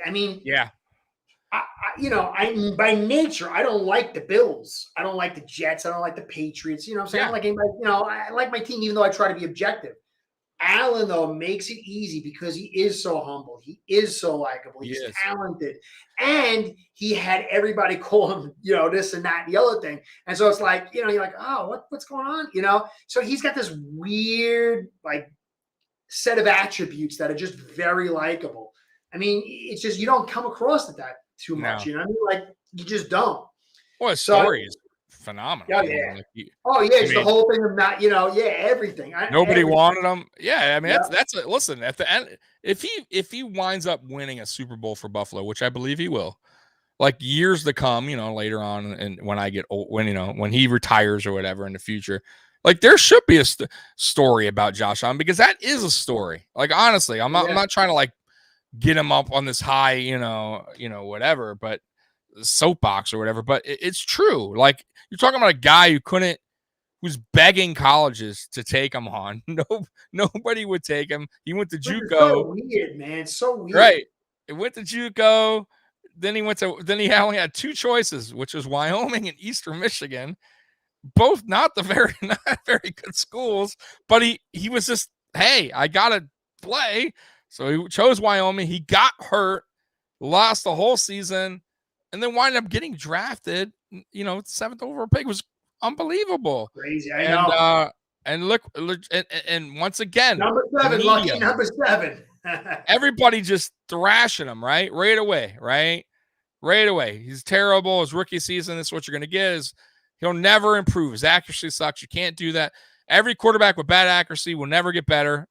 nature, I don't like the Bills. I don't like the Jets. I don't like the Patriots. You know what I'm saying? I don't like anybody, I like my team, even though I try to be objective. Allen, though, makes it easy because he is so humble. He is so likable. He's talented. And he had everybody call him, this and that and the other thing. And so it's like, you're like, oh, what's going on? So he's got this weird, set of attributes that are just very likable. I mean, it's just, you don't come across that too much. You know what I mean? You just don't. Well, his story is phenomenal. It's the whole thing of not, everything. Nobody wanted him. Yeah, I mean, listen, at the end, if he winds up winning a Super Bowl for Buffalo, which I believe he will, years to come, later on, and when I get old, when he retires or whatever in the future, there should be a story about Josh Allen, because that is a story. Honestly, I'm not trying to get him up on this high, whatever, but soapbox or whatever, but it's true. You're talking about a guy who's begging colleges to take him on. Nobody would take him. He went to JUCO. So weird, man. It's so weird. Right. It went to JUCO. Then he only had 2 choices, which was Wyoming and Eastern Michigan. Both not very good schools, but he was just, hey, I gotta play. So he chose Wyoming. He got hurt, lost the whole season, and then wound up getting drafted. 7th overall pick. Was unbelievable. Crazy. I know. And look, and once again, number 7, lucky number 7. Everybody just thrashing him, right? Right away. He's terrible. His rookie season, this is what you're going to get, is he'll never improve. His accuracy sucks. You can't do that. Every quarterback with bad accuracy will never get better.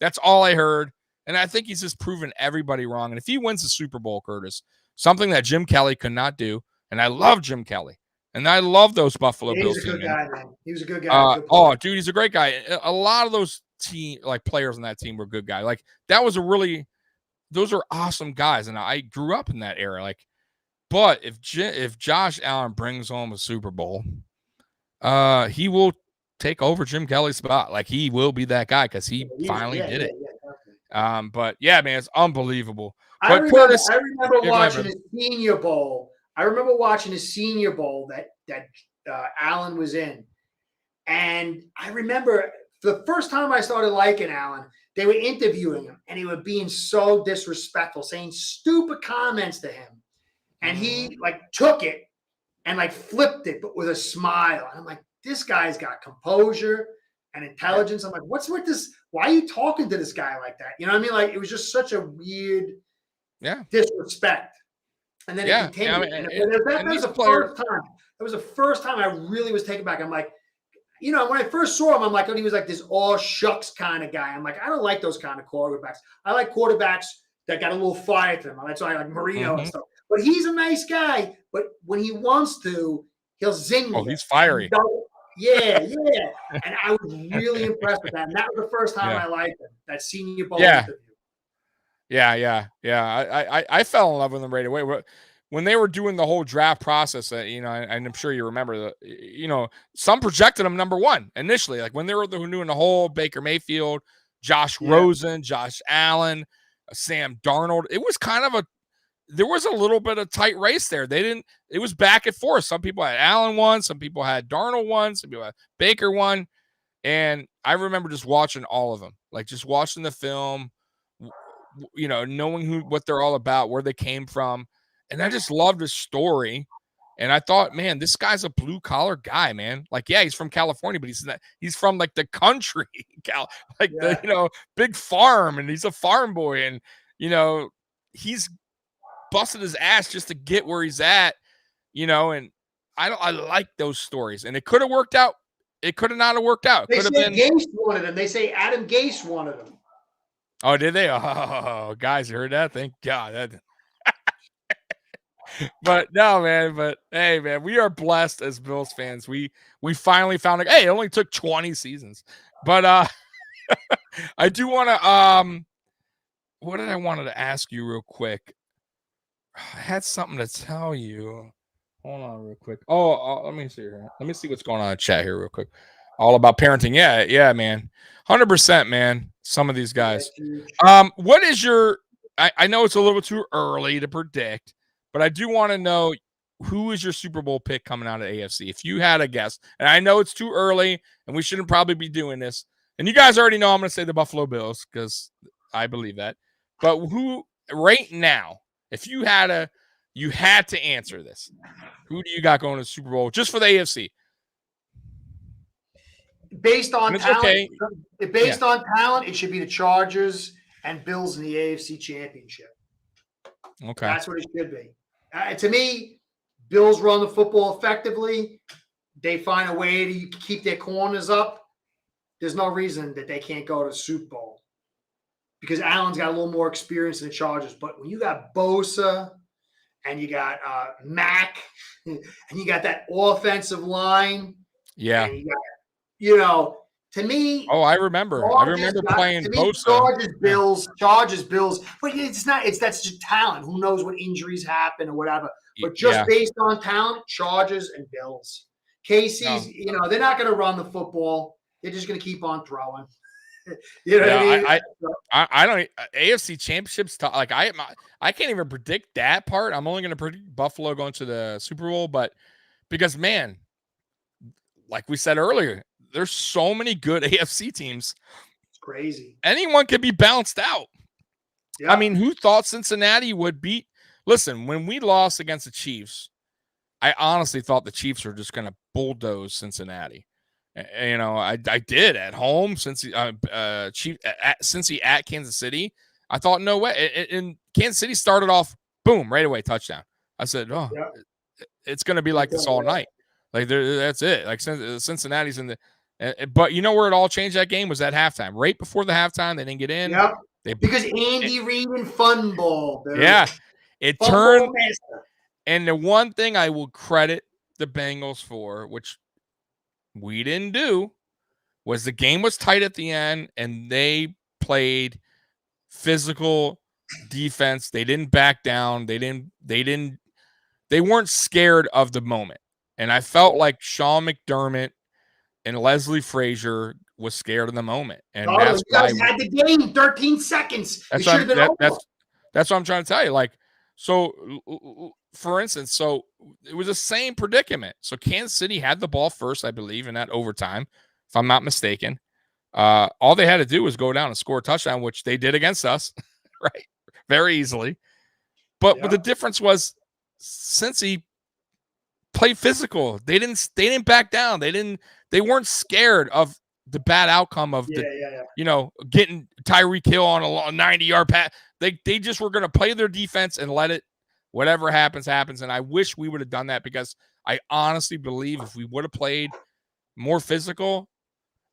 That's all I heard. And I think he's just proven everybody wrong. And if he wins the Super Bowl, Curtis, something that Jim Kelly could not do, and I love Jim Kelly, and I love those Buffalo Bills He's a good team. guy, man. He was a good guy. Dude, he's a great guy. A lot of those players on that team were good guys. Like that was those are awesome guys, and I grew up in that era. Like, but if Josh Allen brings home a Super Bowl, he will take over Jim Kelly's spot. Like he will be that guy because he finally did it. But yeah, man, it's unbelievable. I remember watching his Senior Bowl. I remember watching his Senior Bowl that Allen was in, and I remember the first time I started liking Allen, they were interviewing him, and he was being so disrespectful, saying stupid comments to him, and he like took it and like flipped it, but with a smile. And I'm like, this guy's got composure and intelligence. I'm like, what's with this? Why are you talking to this guy like that? You know what I mean? Like, it was just such a weird disrespect. And then it continued. That was the first time. That was the first time I really was taken back. I'm like, you know, when I first saw him, I'm like, oh, he was like this all shucks kind of guy. I'm like, I don't like those kind of quarterbacks. I like quarterbacks that got a little fire to them. That's why I like Marino and stuff. But he's a nice guy. But when he wants to, he'll zing. Oh, he's fiery. Yeah. And I was really impressed with that. And that was the first time I liked him. That Senior Bowl interview. Yeah. I fell in love with him right away. When they were doing the whole draft process, you know, and I'm sure you remember you know, some projected him number one initially, like when they were doing the whole Baker Mayfield, Josh Rosen, Josh Allen, Sam Darnold. It was kind of there was a little bit of tight race there. It was back and forth. Some people had Allen one, some people had Darnold one, some people had Baker one. And I remember just watching all of them, like just watching the film, you know, knowing what they're all about, where they came from. And I just loved his story. And I thought, man, this guy's a blue collar guy, man. Like, yeah, he's from California, but he's from like the country, the, you know, big farm, and he's a farm boy. And, you know, he's busted his ass just to get where he's at, you know, and I like those stories. And it could have worked out. It could have not have worked out. They say Gase wanted him. They say Adam Gase wanted him. Oh, did they? Oh, guys, you heard that? Thank God. But no, man. But hey, man, we are blessed as Bills fans. We finally found hey, it only took 20 seasons. But I do want to what did I wanted to ask you real quick? I had something to tell you. Hold on real quick. Let me see here. Let me see what's going on in chat here real quick. All about parenting. Yeah, man. 100%, man. Some of these guys. What is your I know it's a little bit too early to predict, but I do want to know, who is your Super Bowl pick coming out of AFC? If you had a guess, and I know it's too early and we shouldn't probably be doing this, and you guys already know I'm going to say the Buffalo Bills because I believe that. But who right now, if you had to answer this, who do you got going to the Super Bowl just for the AFC? Based on talent, on talent, it should be the Chargers and Bills in the AFC Championship. Okay, that's what it should be. To me, Bills run the football effectively. They find a way to keep their corners up. There's no reason that they can't go to the Super Bowl because Allen's got a little more experience than the Chargers. But when you got Bosa and you got Mack and you got that offensive line, and you got, you know, to me. Oh, I remember playing Bosa. Chargers, Bills. But it's not. That's just talent. Who knows what injuries happen or whatever. But just based on talent, Chargers and Bills. Casey's, you know, they're not going to run the football. They're just going to keep on throwing. You know what I mean? I don't. AFC Championships. Like I can't even predict that part. I'm only going to predict Buffalo going to the Super Bowl, but because man, like we said earlier, there's so many good AFC teams. It's crazy. Anyone could be bounced out. Yeah. I mean, who thought Cincinnati would beat? Listen, when we lost against the Chiefs, I honestly thought the Chiefs were just going to bulldoze Cincinnati. You know, I did at home since Cincy at Kansas City. I thought no way. And Kansas City started off, boom, right away, touchdown. I said, it's going to be like this all night. Like that's it. Like Cincinnati's in the. But you know where it all changed that game was at halftime. Right before the halftime, they didn't get in. Yep. Because Andy Reid and Fun Ball. Yeah, it Fun turned. Ball master. And the one thing I will credit the Bengals for, which we didn't do, was the game was tight at the end, and they played physical defense. They didn't back down. They weren't scared of the moment. And I felt like Sean McDermott and Leslie Frazier was scared of the moment. And that's you guys had the game 13 seconds. It should have been over. That's what I'm trying to tell you. Like, so for instance, so it was the same predicament. So Kansas City had the ball first, I believe, in that overtime, if I'm not mistaken. All they had to do was go down and score a touchdown, which they did against us, right? Very easily. But the difference was Cincy played physical. They didn't back down. They weren't scared of the bad outcome of getting Tyreek Hill on a 90-yard pass. They just were going to play their defense and let it, whatever happens, happens. And I wish we would have done that, because I honestly believe if we would have played more physical,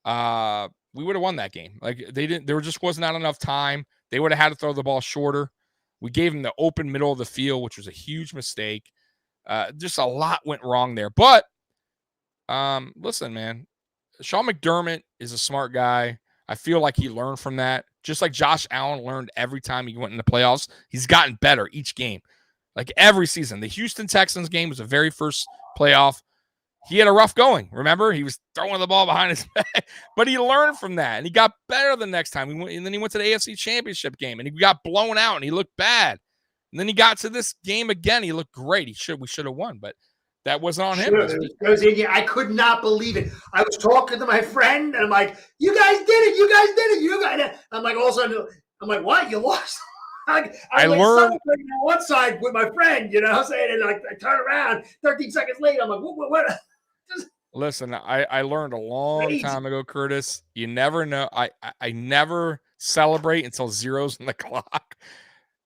we would have won that game. Like, there just was not enough time. They would have had to throw the ball shorter. We gave them the open middle of the field, which was a huge mistake. Just a lot went wrong there. But listen, man, Sean McDermott is a smart guy. I feel like he learned from that. Just like Josh Allen learned every time he went in the playoffs. He's gotten better each game. Like every season. The Houston Texans game was the very first playoff. He had a rough going. Remember? He was throwing the ball behind his back. But he learned from that, and he got better the next time. And then he went to the AFC Championship game, and he got blown out, and he looked bad. And then he got to this game again. He looked great. We should have won, but that wasn't on him. I could not believe it. I was talking to my friend, and I'm like, "You guys did it! You guys did it! You guys!" I'm like, all of a sudden, I'm like, "What? You lost?" I learned on one side with my friend, you know what I'm saying? And I turn around 13 seconds later. I'm like, what? Listen, I learned a long time ago, Curtis. You never know. I never celebrate until zero's on the clock.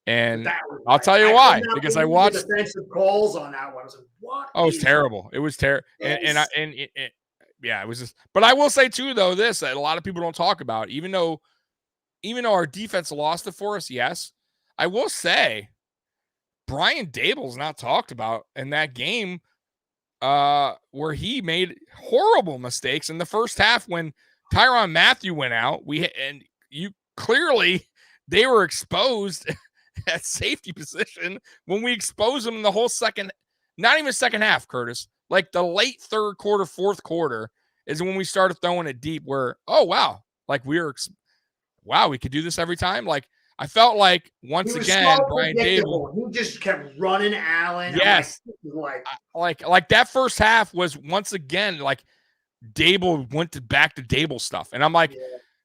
And I'll tell you why. Because I watched the defensive calls on that one. I was like, what? Oh, it was terrible. It was terrible. Yes. It was just. But I will say too, though, that a lot of people don't talk about. Even though our defense lost it for us, yes, I will say Brian Dable's not talked about in that game, where he made horrible mistakes in the first half when Tyrann Mathieu went out. Clearly they were exposed at safety position when we exposed them in the whole second, not even second half, Curtis. Like the late third quarter, fourth quarter is when we started throwing it deep where, oh, wow. Like we could do this every time. Like I felt like once again, Brian Dable. He just kept running Allen. Yes. Like that first half was once again, like Dable went back to Dable stuff. And I'm like,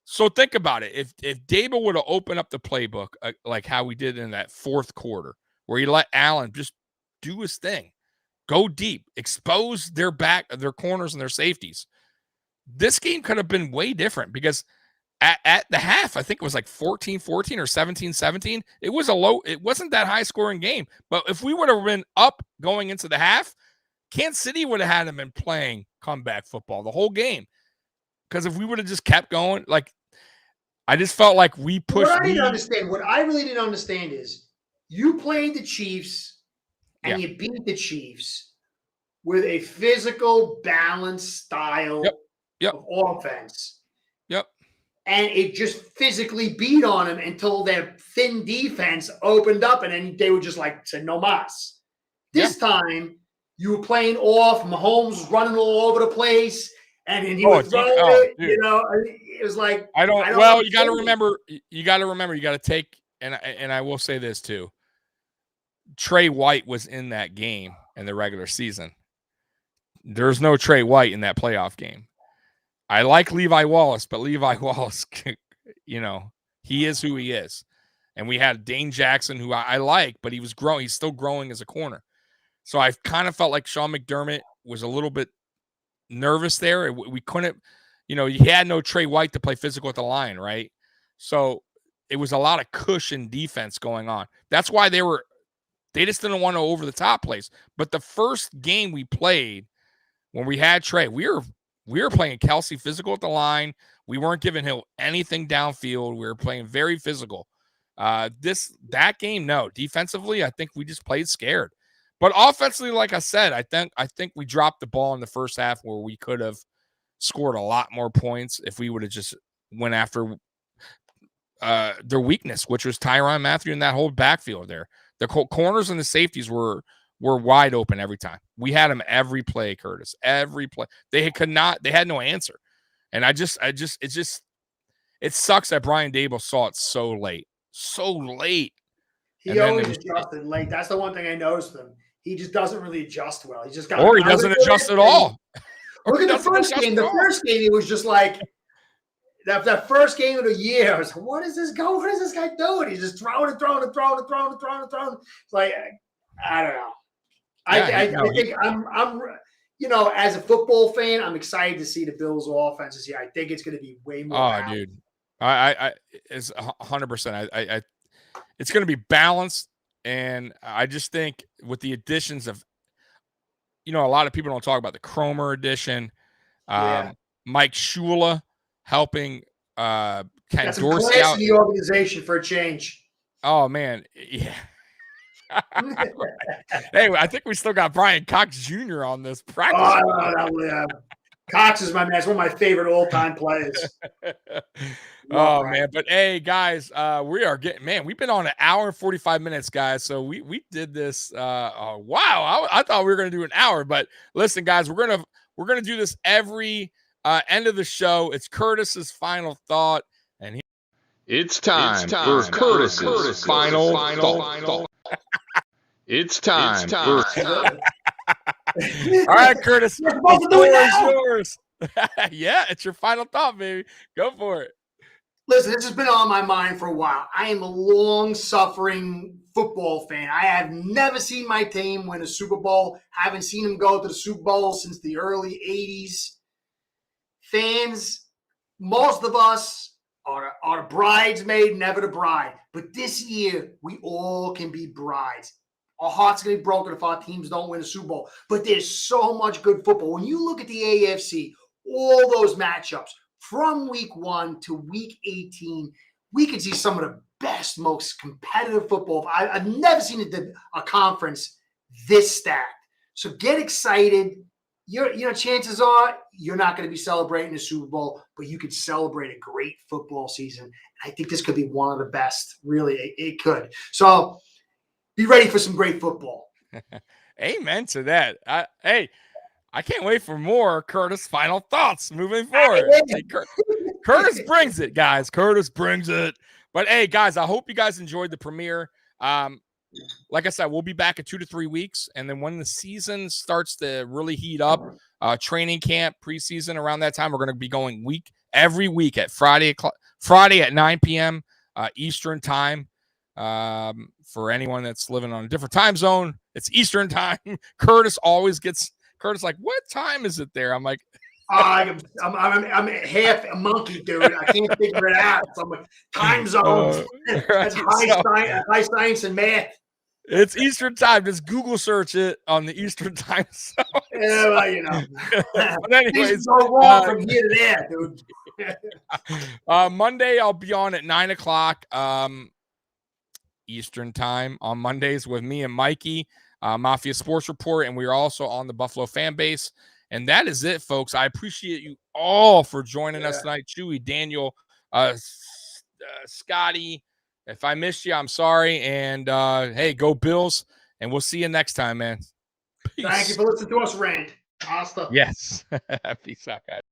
so think about it. If Dable would have opened up the playbook, like how we did in that fourth quarter, where he let Allen just do his thing, go deep, expose their corners and their safeties, this game could have been way different, because at the half, I think it was like 14-14 or 17-17. It wasn't that high scoring game. But if we would have been up going into the half, Kansas City would have had them been playing comeback football the whole game. Because if we would have just kept going, like I just felt like we pushed. What I really didn't understand is you played the Chiefs and you beat the Chiefs with a physical, balanced style of offense. Yep. And it just physically beat on them until their thin defense opened up, and then they were just like, said, no mas. This time, you were playing off. Mahomes was running all over the place, and then he was throwing it. Dude. You know, it was like you got to remember. You got to take, and I will say this too. Trey White was in that game in the regular season. There's no Trey White in that playoff game. I like Levi Wallace, but Levi Wallace, he is who he is. And we had Dane Jackson, who I like, but he was growing. He's still growing as a corner. So I kind of felt like Sean McDermott was a little bit nervous there. We couldn't, you had no Trey White to play physical at the line, right? So it was a lot of cushion defense going on. That's why they just didn't want to over the top plays. But the first game we played, when we had Trey, we were We were playing Kelsey physical at the line. We weren't giving Hill anything downfield. We were playing very physical. That game, no. Defensively, I think we just played scared. But offensively, like I said, I think we dropped the ball in the first half where we could have scored a lot more points if we would have just went after their weakness, which was Tyrann Mathieu and that whole backfield there. The corners and the safeties were wide open every time. We had them every play, Curtis. Every play. They had no answer. And it sucks that Brian Daboll saw it so late. So late. He always adjusted late. That's the one thing I noticed him. He just doesn't really adjust well. He just got, or he doesn't adjust at all. Look at the first game. The first game, he was just like that first game of the year. I was like, what is this guy doing? He's just throwing. It's like, I don't know. I think I'm as a football fan, I'm excited to see the Bills' offense this year. I think it's going to be way more. Oh, dude, it's 100%. It's going to be balanced, and I just think with the additions of, a lot of people don't talk about the Cromer addition, Mike Shula helping Ken Dorsey out in the organization for a change. Oh man, yeah. Hey, I think we still got Brian Cox Jr. on this practice. Cox is my man. It's one of my favorite all-time players. Man. But hey, guys, we are we've been on an hour and 45 minutes, guys. So we did this. Wow. I thought we were going to do an hour, but listen, guys, we're going to do this every end of the show. It's Curtis's final thought. And it's time for Curtis's final thought. It's time. All right, Curtis. The floor is yours. Yeah, it's your final thought, baby. Go for it. Listen, this has been on my mind for a while. I am a long-suffering football fan. I have never seen my team win a Super Bowl. Haven't seen them go to the Super Bowl since the early 80s. Fans, most of us are the bridesmaid, never the bride. But this year, we all can be brides. Our hearts are going to be broken if our teams don't win a Super Bowl. But there's so much good football. When you look at the AFC, all those matchups, from week 1 to week 18, we can see some of the best, most competitive football. I've never seen a conference this stacked. So get excited. Chances are you're not going to be celebrating the Super Bowl, but you could celebrate a great football season. I think this could be one of the best. Really, it could. So be ready for some great football. Amen to that. I can't wait for more Curtis final thoughts moving forward. Hey, Curtis brings it, guys. Curtis brings it. But hey, guys, I hope you guys enjoyed the premiere. Like I said, we'll be back in 2 to 3 weeks. And then when the season starts to really heat up, training camp, preseason, around that time, we're going to be going every week at Friday at 9 p.m. Eastern time. For anyone that's living on a different time zone, it's Eastern time. Curtis like, what time is it there? I'm like, I'm half a monkey, dude. I can't figure it out. So I'm like, time zones. That's high science and math. It's Eastern time. Just Google search it on the Eastern time zone. Yeah, well, But anyways, go wrong from here to there, dude. Monday I'll be on at 9 o'clock Eastern time on Mondays with me and Mikey, Mafia Sports Report, and we are also on the Buffalo fan base. And that is it, folks. I appreciate you all for joining us tonight. Chewy, Daniel, Scotty. If I missed you, I'm sorry. And hey, go Bills. And we'll see you next time, man. Peace. Thank you for listening to us rant. Hasta. Yes. Peace out, guys.